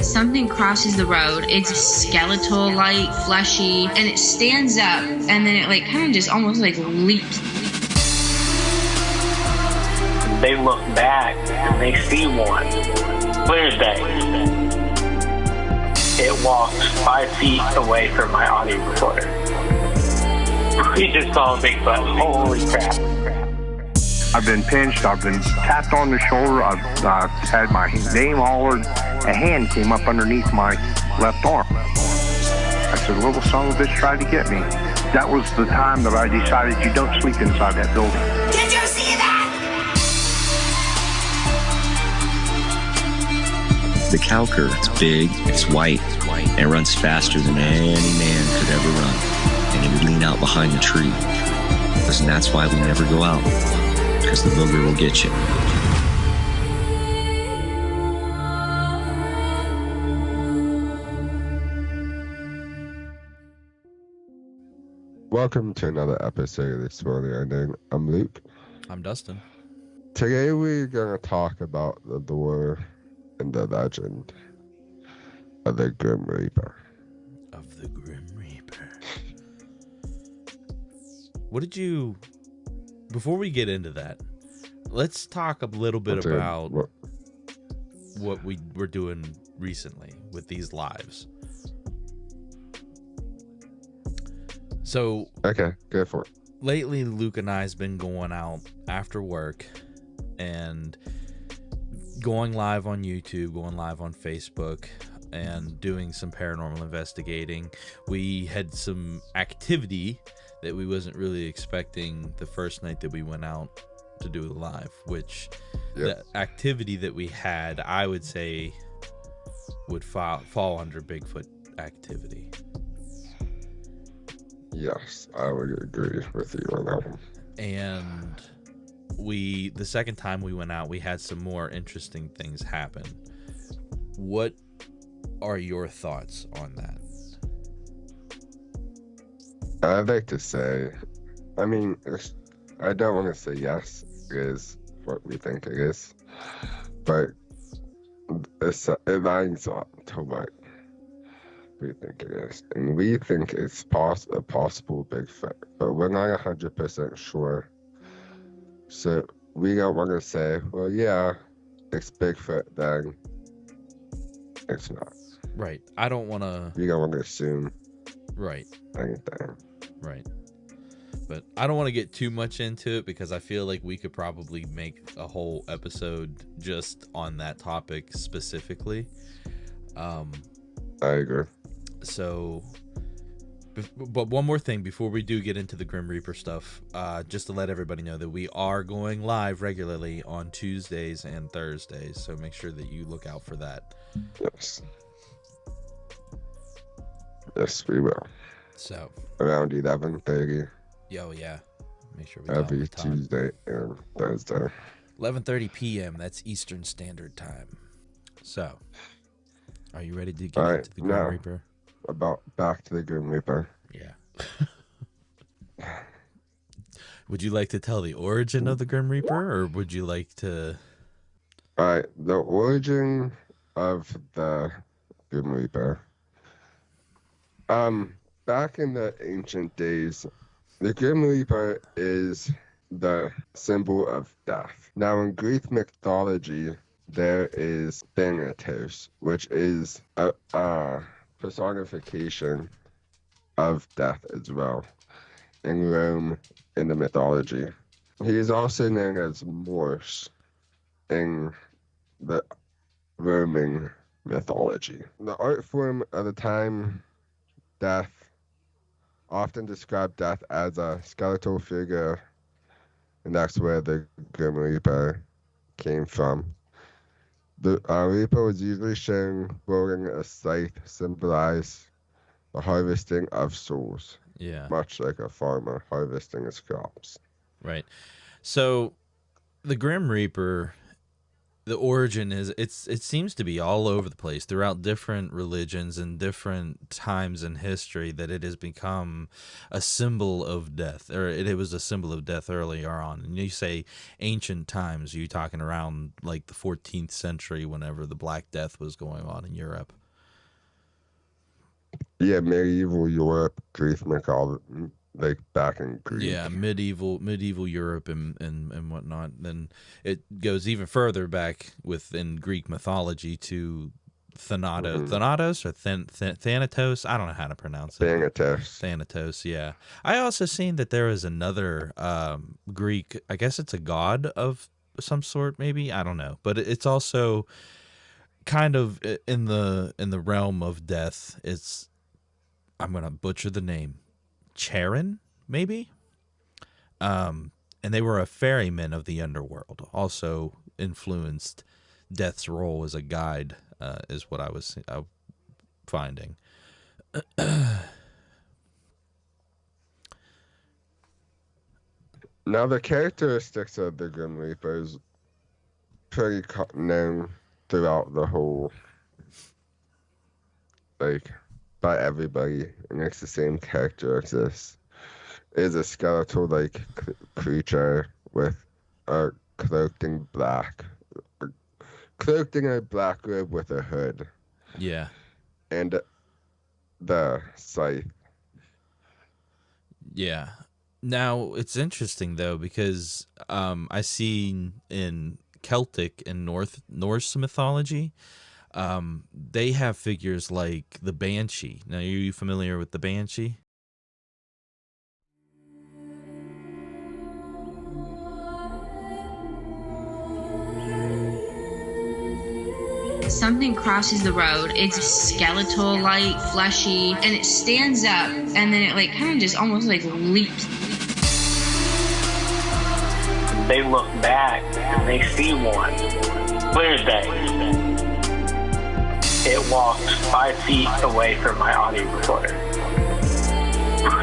something crosses the road. It's skeletal like, fleshy, and it stands up, and then it like kind of just almost like leaps.
They look back and they see one. Clear as day. It walked 5 feet away from my audio recorder. We just saw a Bigfoot. Holy crap.
I've been pinched, I've been tapped on the shoulder, I've had my name hollered, a hand came up underneath my left arm. I said, little son of a bitch tried to get me. That was the time that I decided you don't sleep inside that building.
Did you see that?
The cow cur, it's big, it's white, and it runs faster than any man could ever run. And it would lean out behind the tree. And that's why we never go out, because the booger will get you.
Welcome to another episode of This World Ending. I'm Luke.
I'm Dustin.
Today we're going to talk about the lore and the legend of the Grim Reaper.
Of the Grim Reaper. What did you... Before we get into that, let's talk a little bit about what we were doing recently with these lives. So...
Okay, go for it.
Lately, Luke and I has been going out after work and going live on YouTube, going live on Facebook, and doing some paranormal investigating. We had some activity that we wasn't really expecting the first night that we went out to do the live, which the activity that we had, I would say, would fall under Bigfoot activity.
Yes, I would agree with you on that one.
And the second time we went out, we had some more interesting things happen. What are your thoughts on that?
I'd like to say, I mean, I don't want to say yes, it is what we think it is, but it lines up to what we think it is. And we think it's a possible Bigfoot, but we're not 100% sure. So we don't want to say, well, yeah, it's Bigfoot, then it's not.
Right. I don't want to...
We don't want to assume
right.
anything.
Right. But I don't want to get too much into it because I feel like we could probably make a whole episode just on that topic specifically.
I agree.
So, but one more thing before we do get into the Grim Reaper stuff, just to let everybody know that we are going live regularly on Tuesdays and Thursdays, so make sure that you look out for that.
Yes. Yes, we will.
So
around 11:30.
Yo, yeah. Make sure we
every Tuesday and Thursday.
11:30 p.m. That's Eastern Standard Time. So, are you ready to get into the Grim Reaper?
Back to the Grim Reaper.
Yeah. Would you like to tell the origin of the Grim Reaper, or would you like to?
All right, the origin of the Grim Reaper. Back in the ancient days, the Grim Reaper is the symbol of death. Now, in Greek mythology, there is Thanatos, which is a personification of death as well in Rome in the mythology. He is also known as Mors in the Roman mythology. The art form of the time, death, often described death as a skeletal figure, and that's where the Grim Reaper came from. The Reaper was usually shown rolling a scythe, symbolize the harvesting of souls.
Yeah.
Much like a farmer harvesting his crops.
Right. So, the Grim Reaper the origin is it seems to be all over the place throughout different religions and different times in history, that it has become a symbol of death, or it was a symbol of death earlier on. And you say ancient times, you talking around like the 14th century, whenever the Black Death was going on in Europe.
Yeah, medieval Europe, Greek mythology, like back in Greek.
Yeah, medieval Europe and whatnot. Then it goes even further back within Greek mythology to Thanatos or Thanatos. I don't know how to pronounce it. Thanatos, yeah. I also seen that there is another Greek, I guess it's a god of some sort, maybe. I don't know. But it's also kind of in the realm of death. I'm gonna butcher the name. Charon, maybe? And they were a ferryman of the underworld. Also influenced Death's role as a guide, is what I was finding.
Now, the characteristics of the Grim Reaper is pretty known throughout the whole, like, by everybody, and it's the same characteristics. It is a skeletal like creature with a cloaked in a black robe with a hood.
Yeah.
And the scythe.
Yeah. Now it's interesting though, because I see in Celtic and Norse mythology, they have figures like the Banshee. Now, are you familiar with the Banshee?
Something crosses the road. It's skeletal like, fleshy, and it stands up, and then it like kind of just almost like leaps.
They look back and they see one. Clear as day. It walked 5 feet away from my audio recorder.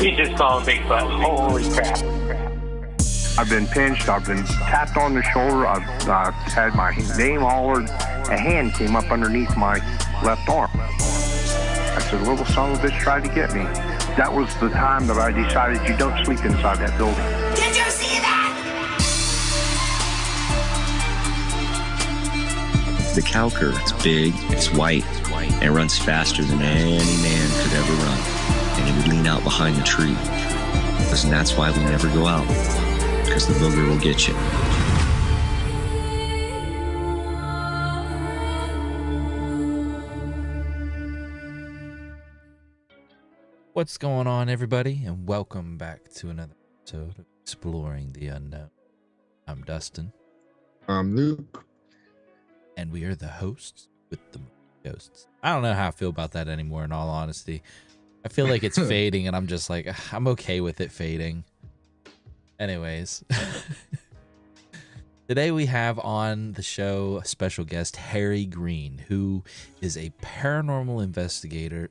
We just saw a Bigfoot. Holy crap.
I've been pinched. I've been tapped on the shoulder. I've had my name hollered. A hand came up underneath my left arm. That's a little son of a bitch tried to get me. That was the time that I decided you don't sleep inside that building.
Did you see that?
The cow cur, it's big, it's white, and it runs faster than any man could ever run. And it would lean out behind the tree. And that's why we never go out, because the booger will get you.
What's going on, everybody, and welcome back to another episode of Exploring the Unknown. I'm Dustin.
I'm Luke.
And we are the hosts with the ghosts. I don't know how I feel about that anymore, in all honesty. I feel like it's fading, and I'm just like, I'm okay with it fading. Anyways. Today we have on the show a special guest, Harry Green, who is a paranormal investigator.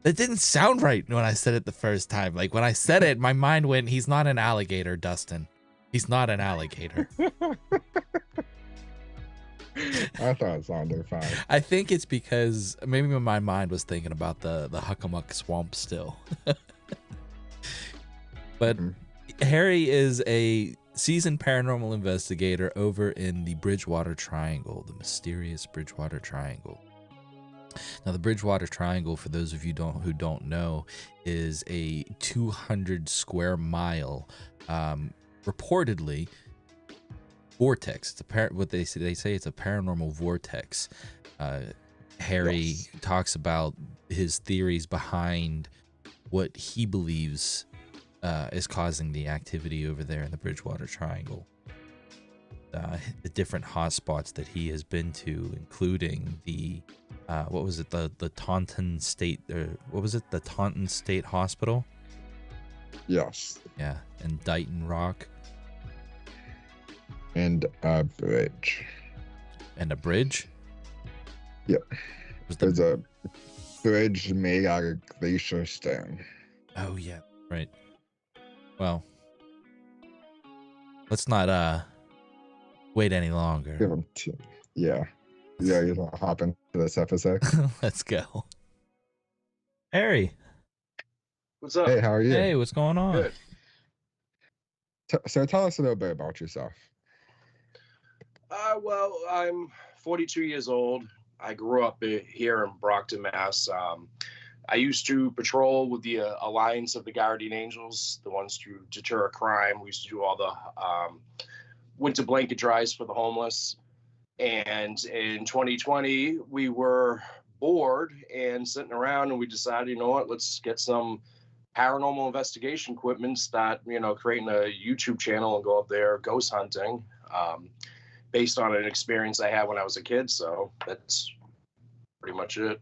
That didn't sound right when I said it the first time. Like, when I said it, my mind went, he's not an alligator, Dustin. He's not an alligator.
I thought it sounded fine.
I think it's because maybe my mind was thinking about the Hockomock Swamp still. But Harry is a seasoned paranormal investigator over in the Bridgewater Triangle, the mysterious Bridgewater Triangle. Now, the Bridgewater Triangle, for those of you who don't know, is a 200 square mile, reportedly, vortex. It's what they say it's a paranormal vortex. Harry talks about his theories behind what he believes is causing the activity over there in the Bridgewater Triangle. The different hotspots that he has been to, including the what was it, the Taunton State, the Taunton State Hospital?
Yes.
Yeah, and Dighton Rock.
And a bridge.
And a bridge?
Yep. There's a bridge made out of glacier stone.
Oh, yeah, right. Well, let's not wait any
Give
longer.
him two. Yeah. Yeah, you want to hop into this episode?
Let's go. Harry,
What's up?
Hey, how are you?
hey, what's going on?
Good.
So tell us a little bit about yourself.
Well, I'm 42 years old. I grew up here in Brockton, Mass. I used to patrol with the Alliance of the Guardian Angels, the ones to deter crime. We used to do all the winter blanket drives for the homeless. And in 2020, we were bored and sitting around, and we decided, you know what, let's get some paranormal investigation equipment, start, creating a YouTube channel and go up there ghost hunting, based on an experience I had when I was a kid. So that's pretty much it.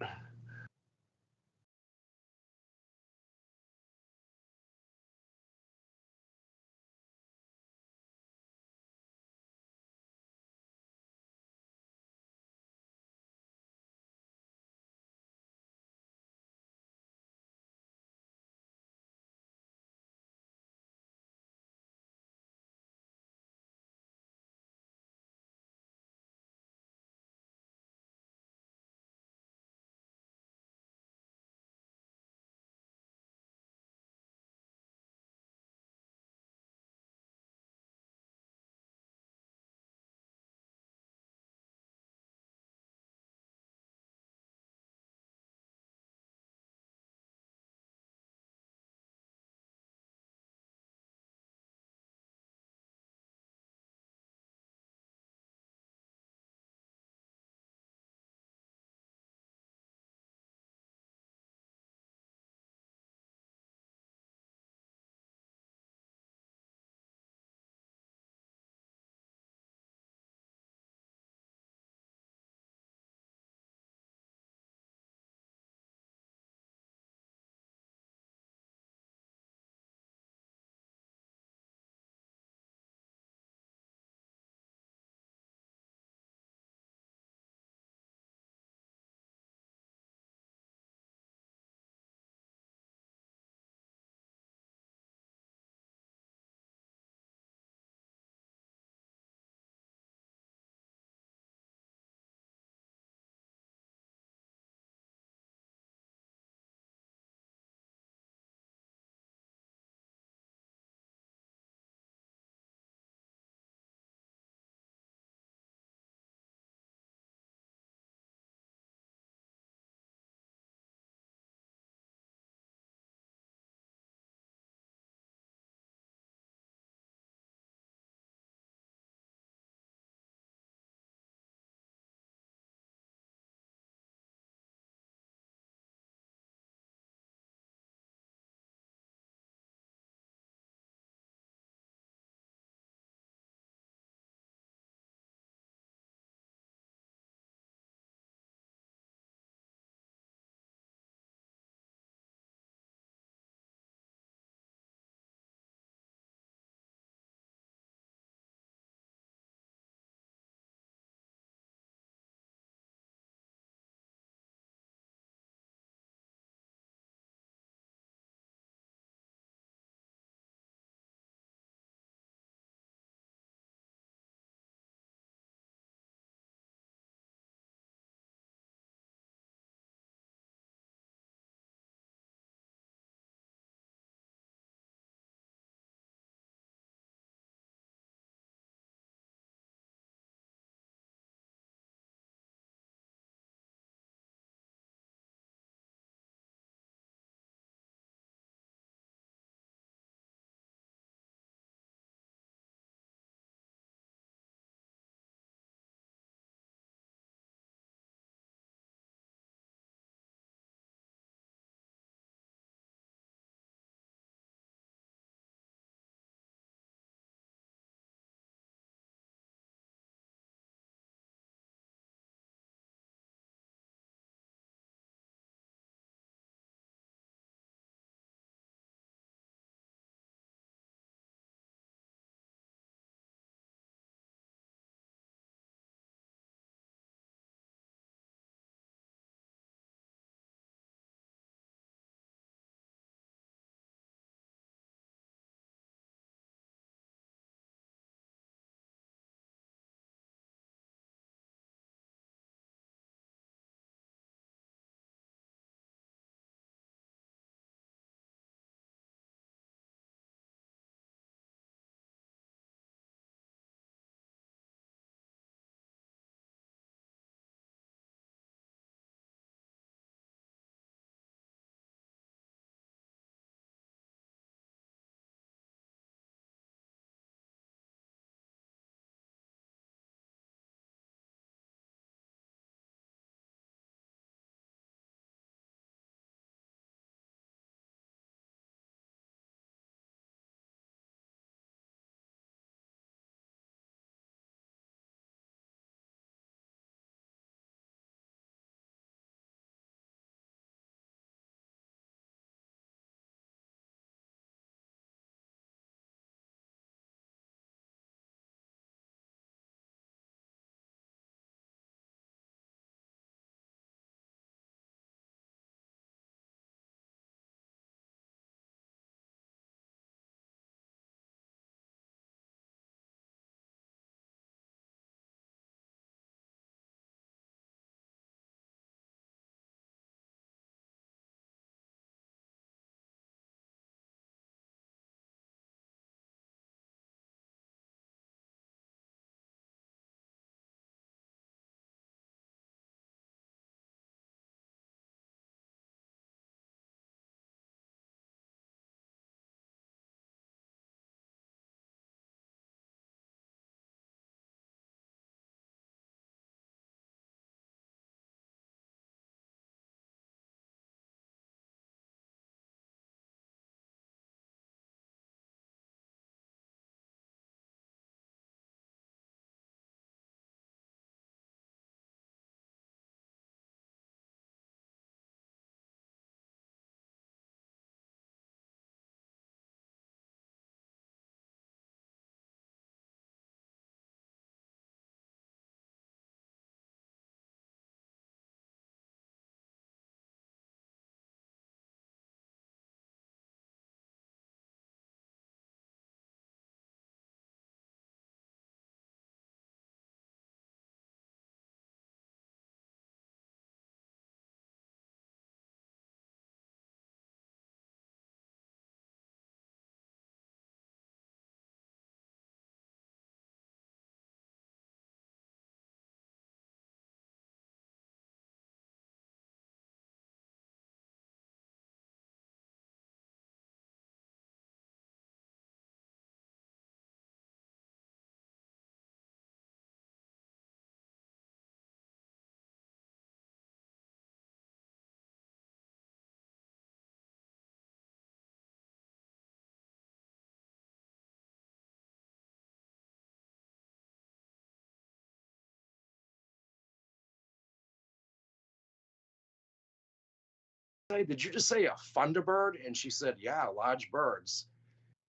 say? Did you just say a Thunderbird? And she said, yeah, large birds.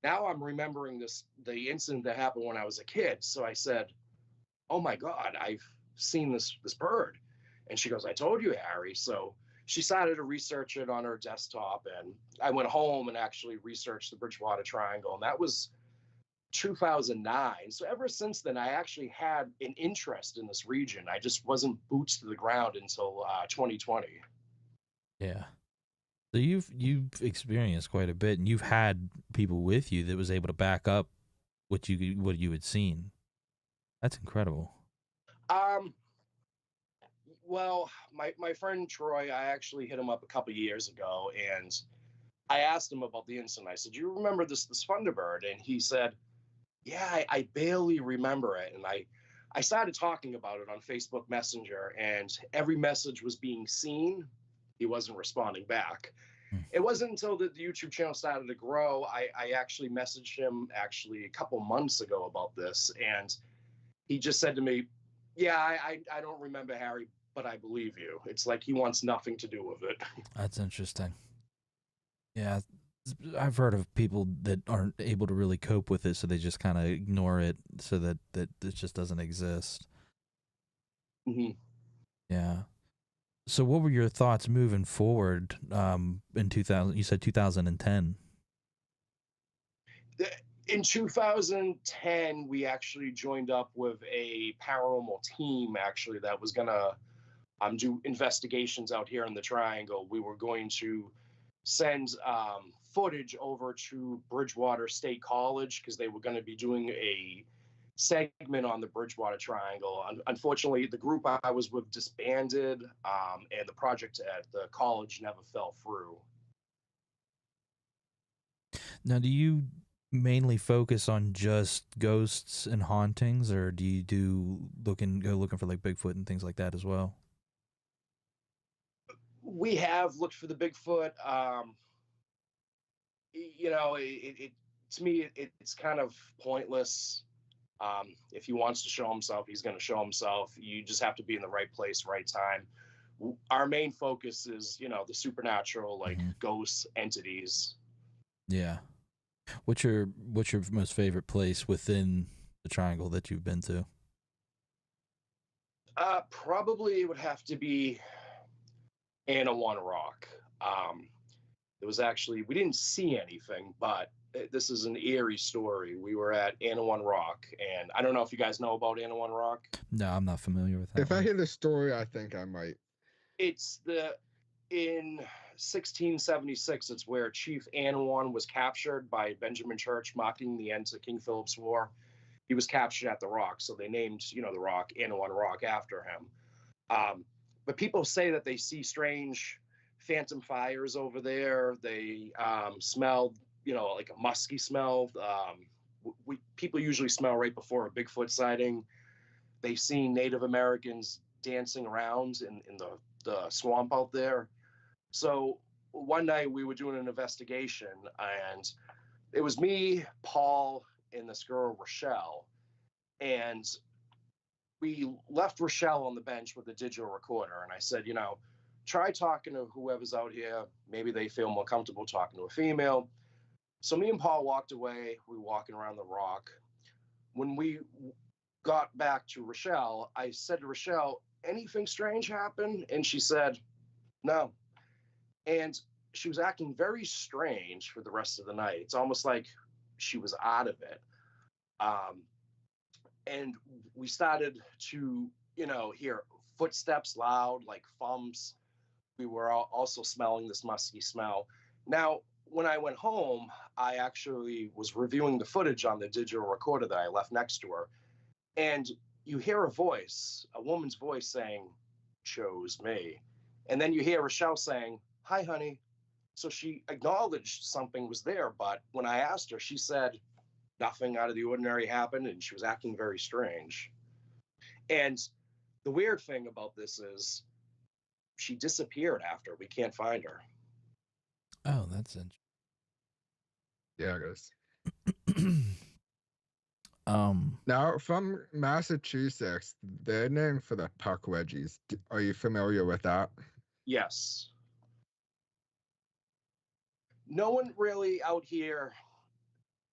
Now I'm remembering the incident that happened when I was a kid. So I said, oh my God, I've seen this bird. And she goes, I told you, Harry. So she started to research it on her desktop. And I went home and actually researched the Bridgewater Triangle. And that was 2009. So ever since then, I actually had an interest in this region. I just wasn't boots to the ground until 2020.
Yeah. So you've experienced quite a bit, and you've had people with you that was able to back up what you had seen. That's incredible.
Well, my friend Troy, I actually hit him up a couple years ago, and I asked him about the incident. I said, "Do you remember this Thunderbird?" And he said, "Yeah, I barely remember it." And I started talking about it on Facebook Messenger, and every message was being seen. He wasn't responding back. It wasn't until the YouTube channel started to grow, I actually messaged him a couple months ago about this, and he just said to me, yeah, I don't remember, Harry, but I believe you. It's like he wants nothing to do with it.
That's interesting. Yeah, I've heard of people that aren't able to really cope with it, so they just kind of ignore it so that it just doesn't exist.
Mm-hmm.
Yeah. So what were your thoughts moving forward in 2000? You said 2010.
In 2010, we actually joined up with a paranormal team, actually, that was going to do investigations out here in the Triangle. We were going to send footage over to Bridgewater State College because they were going to be doing a segment on the Bridgewater Triangle. Unfortunately, the group I was with disbanded, and the project at the college never fell through.
Now, do you mainly focus on just ghosts and hauntings, or do you go looking for like Bigfoot and things like that as well?
We have looked for the Bigfoot. You know, to me, it's kind of pointless. If he wants to show himself, he's going to show himself. You just have to be in the right place, right time. Our main focus is, you know, the supernatural, like ghosts, entities.
Yeah. What's your most favorite place within the Triangle that you've been to?
Probably it would have to be Anawan Rock. It was actually, we didn't see anything, but this is an eerie story. We were at Anawan Rock, and I don't know if you guys know about Anawan Rock.
No, I'm not familiar with that.
If I hear the story, I think I might.
It's in 1676, it's where Chief Anawan was captured by Benjamin Church, marking the end to King Philip's War. He was captured at the rock, so they named, you know, the rock Anawan Rock after him. But people say that they see strange phantom fires over there. They smell, you know, like a musky smell. People usually smell right before a Bigfoot sighting. They've seen Native Americans dancing around in the swamp out there. So one night we were doing an investigation, and it was me, Paul, and this girl, Rochelle. And we left Rochelle on the bench with a digital recorder. And I said, you know, try talking to whoever's out here. Maybe they feel more comfortable talking to a female. So me and Paul walked away. We were walking around the rock. When we got back to Rochelle, I said to Rochelle, anything strange happen? And she said, no. And she was acting very strange for the rest of the night. It's almost like she was out of it. And we started to, you know, hear footsteps loud, like thumps. We were also smelling this musky smell. Now, when I went home, I actually was reviewing the footage on the digital recorder that I left next to her. And you hear a voice, a woman's voice saying, chose me. And then you hear Rochelle saying, hi, honey. So she acknowledged something was there. But when I asked her, she said nothing out of the ordinary happened, and she was acting very strange. And the weird thing about this is she disappeared after. We can't find her.
Oh, that's interesting.
Yeah, it is. Now, from Massachusetts, they're named for the puck wedgies. Are you familiar with that?
Yes. no one really out here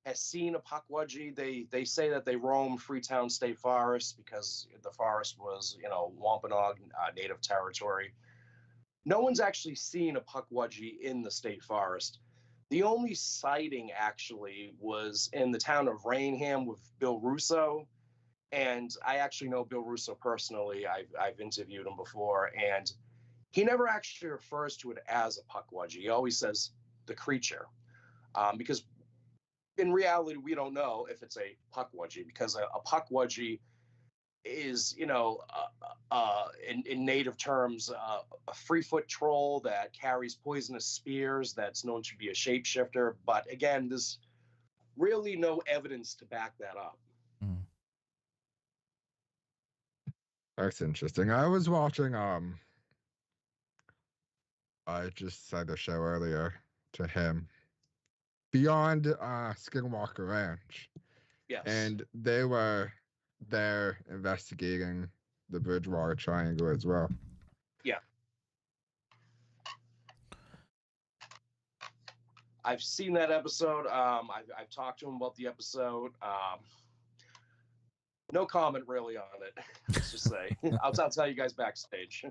has seen a Pukwudgie. They say that they roam Freetown State Forest because the forest was, Wampanoag native territory. No one's actually seen a Pukwudgie in the state forest. The only sighting actually was in the town of Rainham with Bill Russo. And I actually know Bill Russo personally. I've interviewed him before, and he never actually refers to it as a Pukwudgie. He always says the creature, because in reality, we don't know if it's a Pukwudgie, because a Pukwudgie is, in native terms, a 3-foot troll that carries poisonous spears that's known to be a shapeshifter. But again, there's really no evidence to back that up.
That's interesting. I was watching, I just said a show earlier to him, Beyond Skinwalker Ranch.
Yes.
And they were there investigating the Bridgewater Triangle as well.
Yeah. I've seen that episode. I've talked to him about the episode. No comment really on it. Let's just say. I'll tell you guys backstage.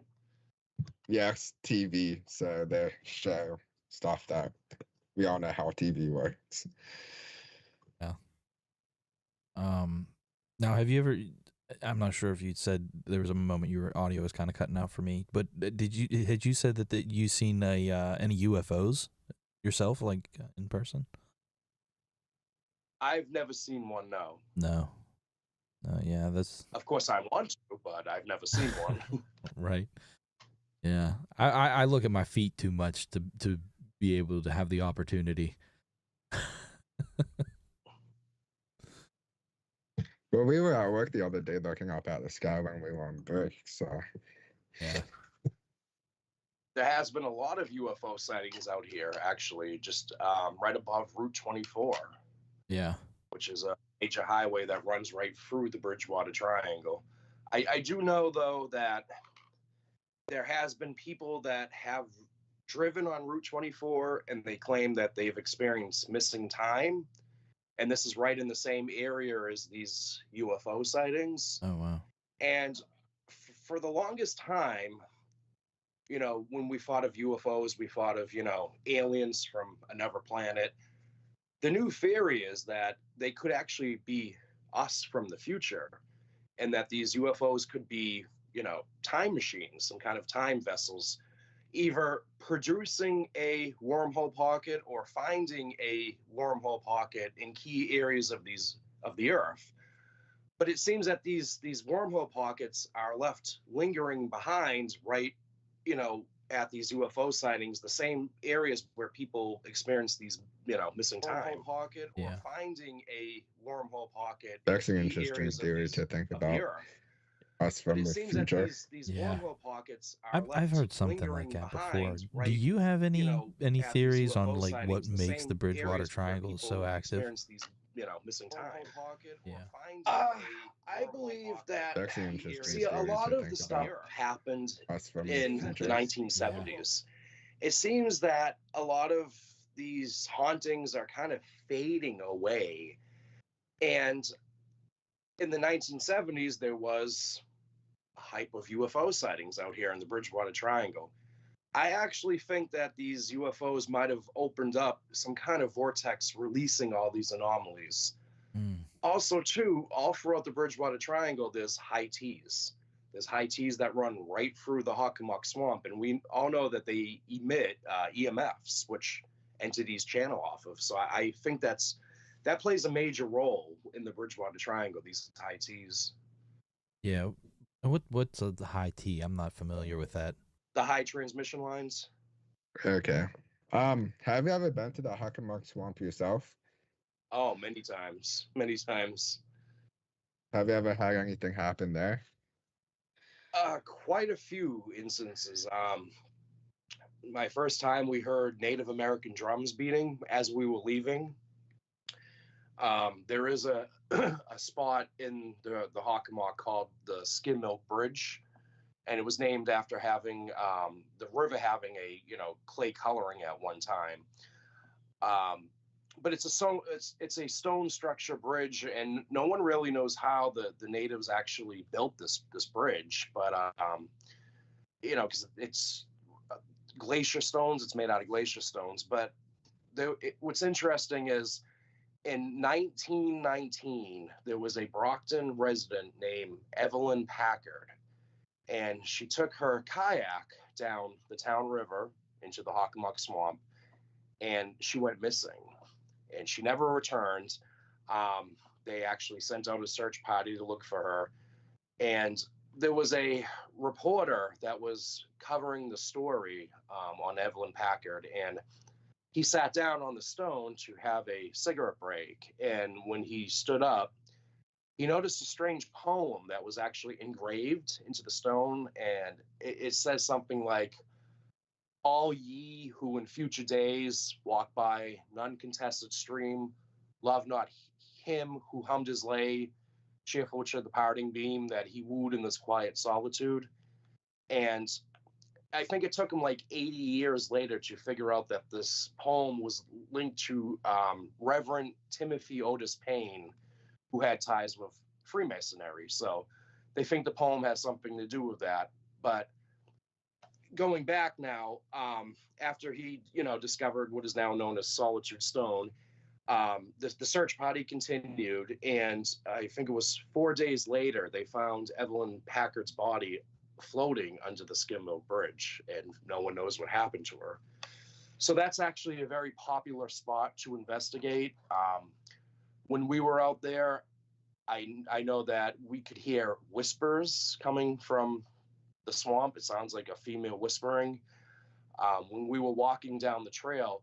Yes, TV. So they show stuff that we all know how TV works.
Yeah. Now, have you ever? I'm not sure if you said there was a moment your audio was kind of cutting out for me, but had you said that you seen any UFOs yourself, like in person?
I've never seen one. No.
No. Yeah, that's.
Of course, I want to, but I've never seen one.
Right. Yeah, I look at my feet too much to be able to have the opportunity.
Well, we were at work the other day looking up at the sky when we were on break, so.
Yeah.
There has been a lot of UFO sightings out here, actually, just right above Route 24.
Yeah.
Which is a major highway that runs right through the Bridgewater Triangle. I do know, though, that there has been people that have driven on Route 24 and they claim that they've experienced missing time. And this is right in the same area as these UFO sightings.
Oh, wow.
And for the longest time, when we thought of UFOs, we thought of, aliens from another planet. The new theory is that they could actually be us from the future, and that these UFOs could be, time machines, some kind of time vessels, either producing a wormhole pocket or finding a wormhole pocket in key areas of the Earth. But it seems that these wormhole pockets are left lingering behind right, at these UFO sightings, the same areas where people experience these, missing time. Pocket or finding a wormhole pocket.
That's an interesting theory to think about. Us from the future.
These wormhole pockets are
I've heard something like that before.
Right,
do you have any theories on
UFO
like what
sightings, the
makes
same
the Bridgewater
areas where
Triangle
people
so active?
experience these, missing time.
Yeah.
I believe that
That's an interesting
see a
theory
lot
to
of
think
the stuff
about.
happened
Us from
in the
future.
1970s. It seems that a lot of these hauntings are kind of fading away. And in the 1970s, there was a hype of UFO sightings out here in the Bridgewater Triangle. I actually think that these UFOs might have opened up some kind of vortex releasing all these anomalies. Also, too, all throughout the Bridgewater Triangle, there's high T's. There's high T's that run right through the Hockomock Swamp, and we all know that they emit EMFs, which entities channel off of. So I think that plays a major role in the Bridgewater Triangle, these high T's.
Yeah. What's the high T? I'm not familiar with that.
The high transmission lines.
Okay. Have you ever been to the Hockomock Swamp yourself?
Oh, many times. Many times.
Have you ever had anything happen there?
Quite a few instances. My first time we heard Native American drums beating as we were leaving. There is a spot in the Hockomock called the Skin Milk Bridge, and it was named after having the river having a clay coloring at one time. But it's a stone structure bridge, and no one really knows how the natives actually built this bridge. But because it's glacier stones, it's made out of glacier stones. But what's interesting is in 1919 there was a Brockton resident named Evelyn Packard, and she took her kayak down the town river into the Hockomock Swamp, and she went missing. And she never returned. They actually sent out a search party to look for her. And there was a reporter that was covering the story on Evelyn Packard. And he sat down on the stone to have a cigarette break. And when he stood up, he noticed a strange poem that was actually engraved into the stone. And it says something like, "All ye who in future days walk by none contested stream, love not him who hummed his lay, cheerful should the parting beam that he wooed in this quiet solitude." And I think it took him like 80 years later to figure out that this poem was linked to Reverend Timothy Otis Payne, who had ties with Freemasonry. So they think the poem has something to do with that. But going back now, after he, discovered what is now known as Solitude Stone, the search party continued, and I think it was 4 days later, they found Evelyn Packard's body floating under the Skim Mill Bridge, and no one knows what happened to her. So that's actually a very popular spot to investigate. When we were out there, I know that we could hear whispers coming from the swamp. It sounds like a female whispering. When we were walking down the trail,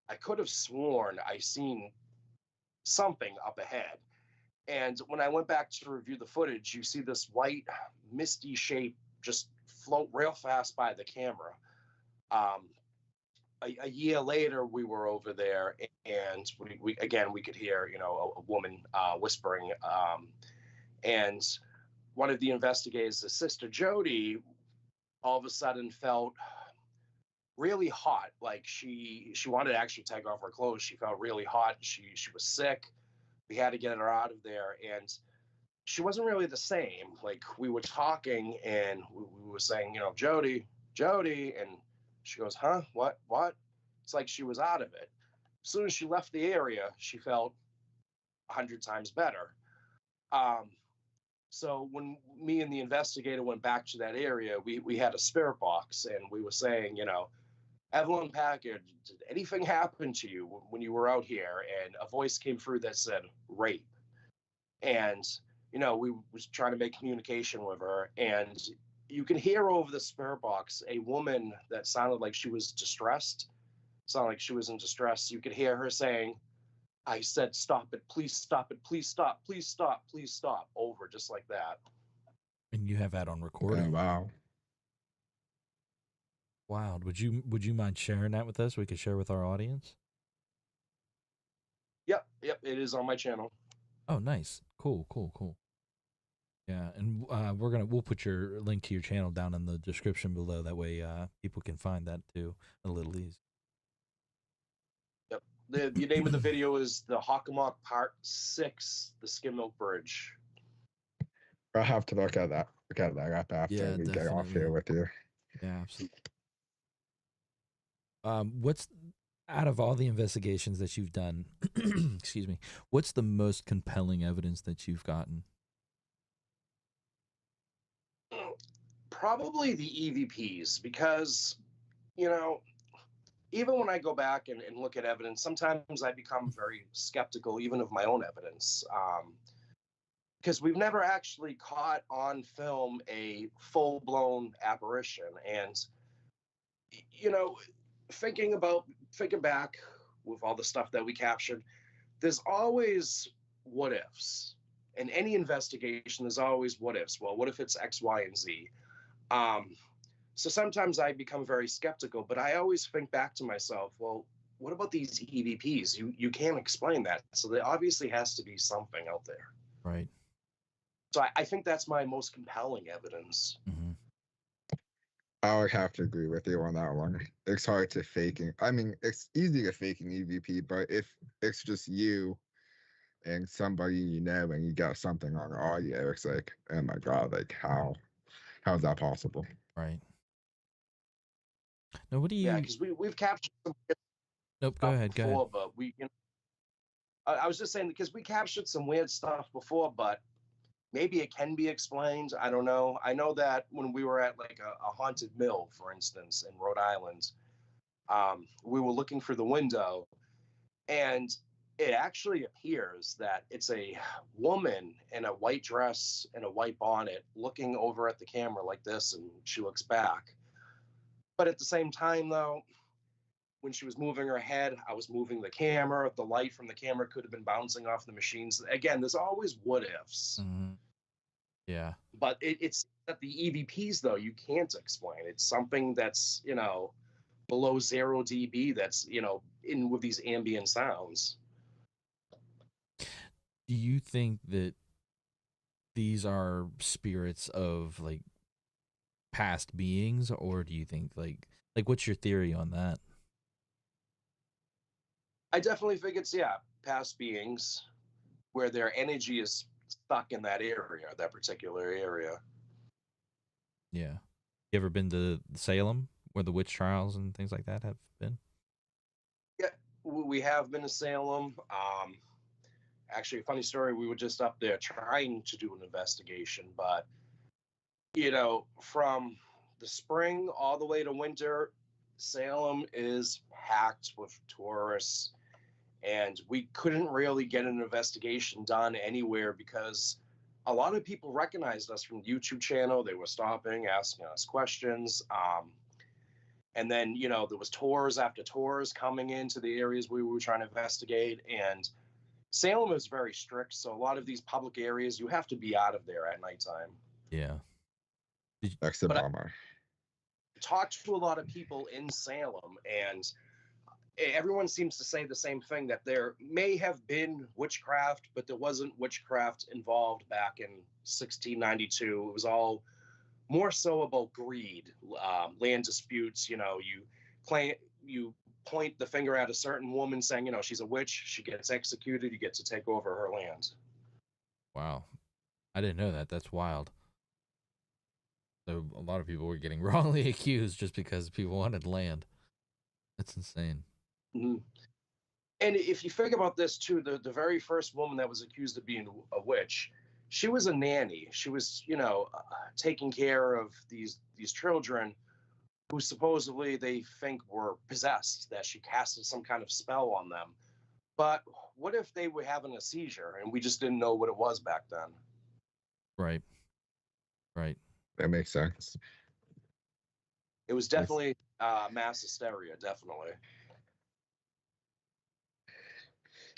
I could have sworn I seen something up ahead. And when I went back to review the footage, you see this white, misty shape just float real fast by the camera. A year later, we were over there, and we could hear, a woman whispering. And one of the investigators, the Sister Jody, all of a sudden felt really hot. Like she wanted to actually take off her clothes. She felt really hot. She was sick. We had to get her out of there, and she wasn't really the same. Like we were talking, and we were saying, Jody, and she goes, "Huh? What? It's like she was out of it. As soon as she left the area, she felt 100 times better. So when me and the investigator went back to that area, we had a spirit box, and we were saying, Evelyn Packard, did anything happen to you when you were out here? And a voice came through that said rape. And, we was trying to make communication with her, and you can hear over the spirit box a woman that sounded like she was distressed, sounded like she was in distress. You could hear her saying, "I said, stop it, please stop it, please stop, please stop, please stop," over just like that.
And you have that on recording?
Oh, wow.
Wow. Would you mind sharing that with us? We could share with our audience?
Yep, it is on my channel.
Oh, nice. Cool. Yeah, and we'll put your link to your channel down in the description below. That way people can find that too a little easy.
Yep. The name of the video is the Hockomock Part 6, the Skim Milk Bridge.
I'll have to look at that up after we get off here with you.
Yeah, absolutely. What's out of all the investigations that you've done, excuse me, what's the most compelling evidence that you've gotten?
Probably the EVPs, because, even when I go back and look at evidence, sometimes I become very skeptical even of my own evidence, because we've never actually caught on film a full-blown apparition. And, thinking back with all the stuff that we captured, there's always what ifs. In any investigation, there's always what ifs. Well, what if it's X, Y, and Z? So sometimes I become very skeptical, but I always think back to myself, well, what about these EVPs? You can't explain that. So there obviously has to be something out there.
I would have to agree with you on that one. It's hard to faking. I mean, it's easy to fake an EVP, but if it's just you and somebody you know and you got something on audio, it's like, oh my god, like how's that possible?
Right. Now, what do
Yeah,
you?
because we've captured some weird
Nope. Go
stuff
ahead. Go
before,
ahead.
but I was just saying because we captured some weird stuff before, but maybe it can be explained. I don't know. I know that when we were at like a haunted mill, for instance, in Rhode Island, we were looking for the window, and it actually appears that it's a woman in a white dress and a white bonnet looking over at the camera like this, and she looks back. But at the same time, though, when she was moving her head, I was moving the camera. The light from the camera could have been bouncing off the machines. Again, there's always what ifs.
Mm-hmm. Yeah.
But it's that the EVPs, though, you can't explain. It's something that's, below 0 dB that's, in with these ambient sounds.
Do you think that these are spirits of like past beings, or do you think like what's your theory on that?
I definitely think it's, past beings where their energy is stuck in that area, that particular area.
Yeah. You ever been to Salem where the witch trials and things like that have been?
Yeah, we have been to Salem. Actually, a funny story, we were just up there trying to do an investigation, but, from the spring all the way to winter, Salem is packed with tourists, and we couldn't really get an investigation done anywhere because a lot of people recognized us from the YouTube channel. They were stopping, asking us questions. And then, there was tours after tours coming into the areas we were trying to investigate. And Salem is very strict. So a lot of these public areas, you have to be out of there at nighttime.
Yeah.
That's the bummer.
I talked to a lot of people in Salem, and everyone seems to say the same thing, that there may have been witchcraft, but there wasn't witchcraft involved back in 1692. It was all more so about greed, land disputes. You point the finger at a certain woman saying, she's a witch, she gets executed, you get to take over her land.
Wow. I didn't know that. That's wild. So a lot of people were getting wrongly accused just because people wanted land. That's insane.
Mm-hmm. And if you think about this too, the very first woman that was accused of being a witch, she was a nanny. She was, taking care of these children who supposedly they think were possessed, that she casted some kind of spell on them. But what if they were having a seizure and we just didn't know what it was back then?
Right. Right.
That makes sense.
It was definitely mass hysteria, definitely.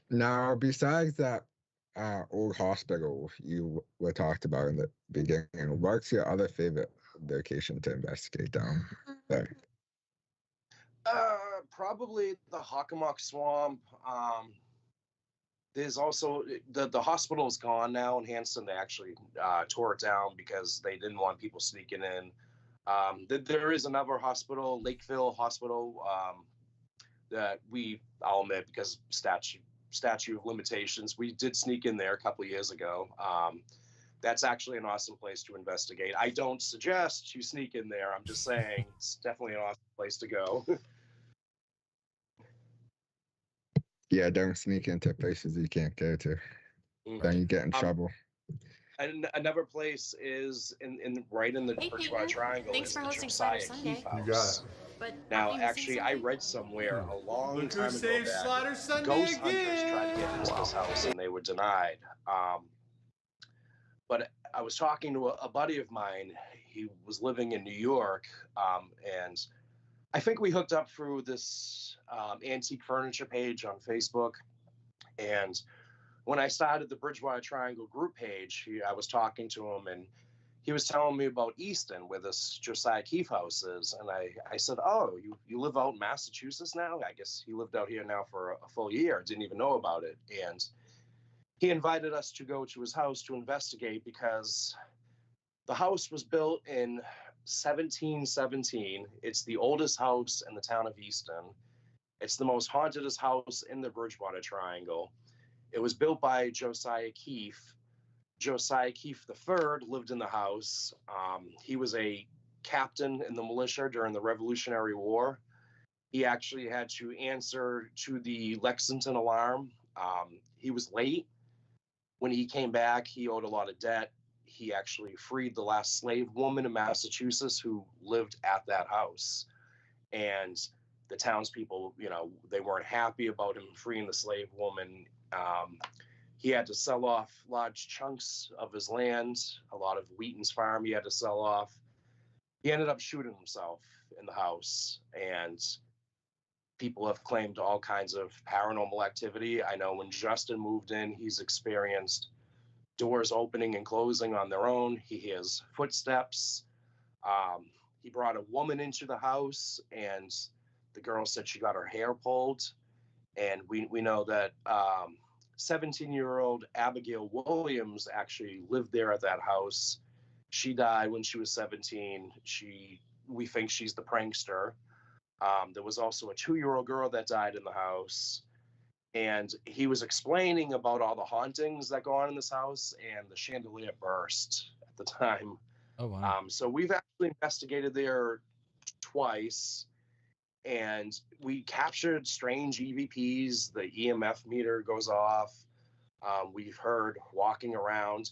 Now, besides that old hospital you were talked about in the beginning, what's your other favorite location to investigate down there?
Probably the Hockomock Swamp. There's also the hospital is gone now in Hanson. They actually tore it down because they didn't want people sneaking in. There is another hospital, Lakeville Hospital, that I'll admit, because statute of limitations, we did sneak in there a couple of years ago. That's actually an awesome place to investigate. I don't suggest you sneak in there. I'm just saying it's definitely an awesome place to go.
Yeah, don't sneak into places you can't go to. Then you get in trouble.
And another place is right in the Bridgewater Triangle.
Thanks
is
for
the
hosting
Josiah
Slider
Keefe
Sunday.
You got
House.
it.
But
Now, actually, I read somewhere a long time ago that
Slider Sunday
ghost hunters tried to get into this house and they were denied. But I was talking to a buddy of mine. He was living in New York, and I think we hooked up through this antique furniture page on Facebook. And when I started the Bridgewater Triangle group page, I was talking to him, and he was telling me about Easton, where this Josiah Keefe house is. And I said, oh, you live out in Massachusetts now? I guess he lived out here now for a full year. Didn't even know about it. And he invited us to go to his house to investigate, because the house was built in 1717. It's the oldest house in the town of Easton. It's the most hauntedest house in the Bridgewater Triangle. It was built by Josiah Keefe. Josiah Keefe III lived in the house. He was a captain in the militia during the Revolutionary War. He actually had to answer to the Lexington alarm. He was late. When he came back, he owed a lot of debt. He actually freed the last slave woman in Massachusetts who lived at that house. And the townspeople, you know, they weren't happy about him freeing the slave woman. He had to sell off large chunks of his land, a lot of Wheaton's farm he had to sell off. He ended up shooting himself in the house, and people have claimed all kinds of paranormal activity. I know when Justin moved in, he's experienced doors opening and closing on their own. He hears footsteps. He brought a woman into the house, and the girl said she got her hair pulled. And we know that 17-year-old Abigail Williams actually lived there at that house. She died when she was 17. We think she's the prankster. There was also a 2-year-old girl that died in the house. And he was explaining about all the hauntings that go on in this house, and the chandelier burst at the time.
Oh, wow.
So we've actually investigated there twice, and we captured strange EVPs. The EMF meter goes off. We've heard walking around.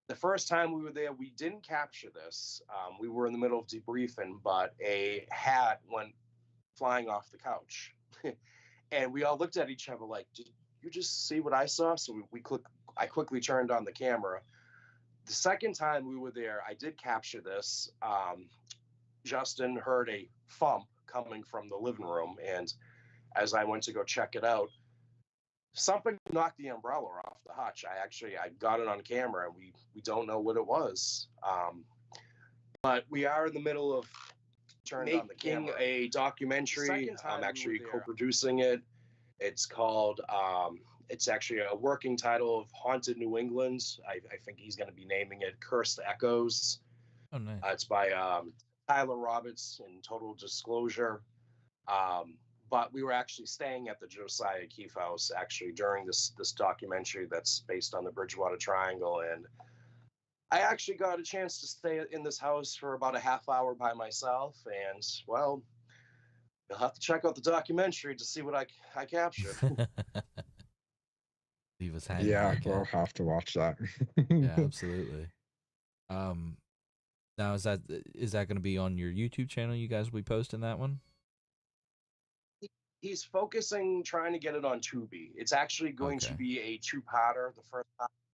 The first time we were there, we didn't capture this. We were in the middle of debriefing, but a hat went flying off the couch. And we all looked at each other like, did you just see what I saw? So I quickly turned on the camera. The second time we were there, I did capture this. Justin heard a thump coming from the living room. And as I went to go check it out, something knocked the umbrella off the hutch. I got it on camera, and we don't know what it was. But we are in the middle of making a documentary. I'm actually co-producing it. It's called, it's actually a working title of Haunted New England. I think he's going to be naming it Cursed Echoes.
Oh, nice.
It's by Tyler Roberts in Total Disclosure. But we were actually staying at the Josiah Keefe house actually during this documentary that's based on the Bridgewater Triangle. And I actually got a chance to stay in this house for about a half hour by myself. And, well, you'll have to check out the documentary to see what I captured.
Leave us hanging.
Yeah, we'll have to watch that.
Yeah, absolutely. Now, is that going to be on your YouTube channel? You guys will be posting that one?
He's focusing, trying to get it on Tubi. It's actually going to be a two-parter. The first part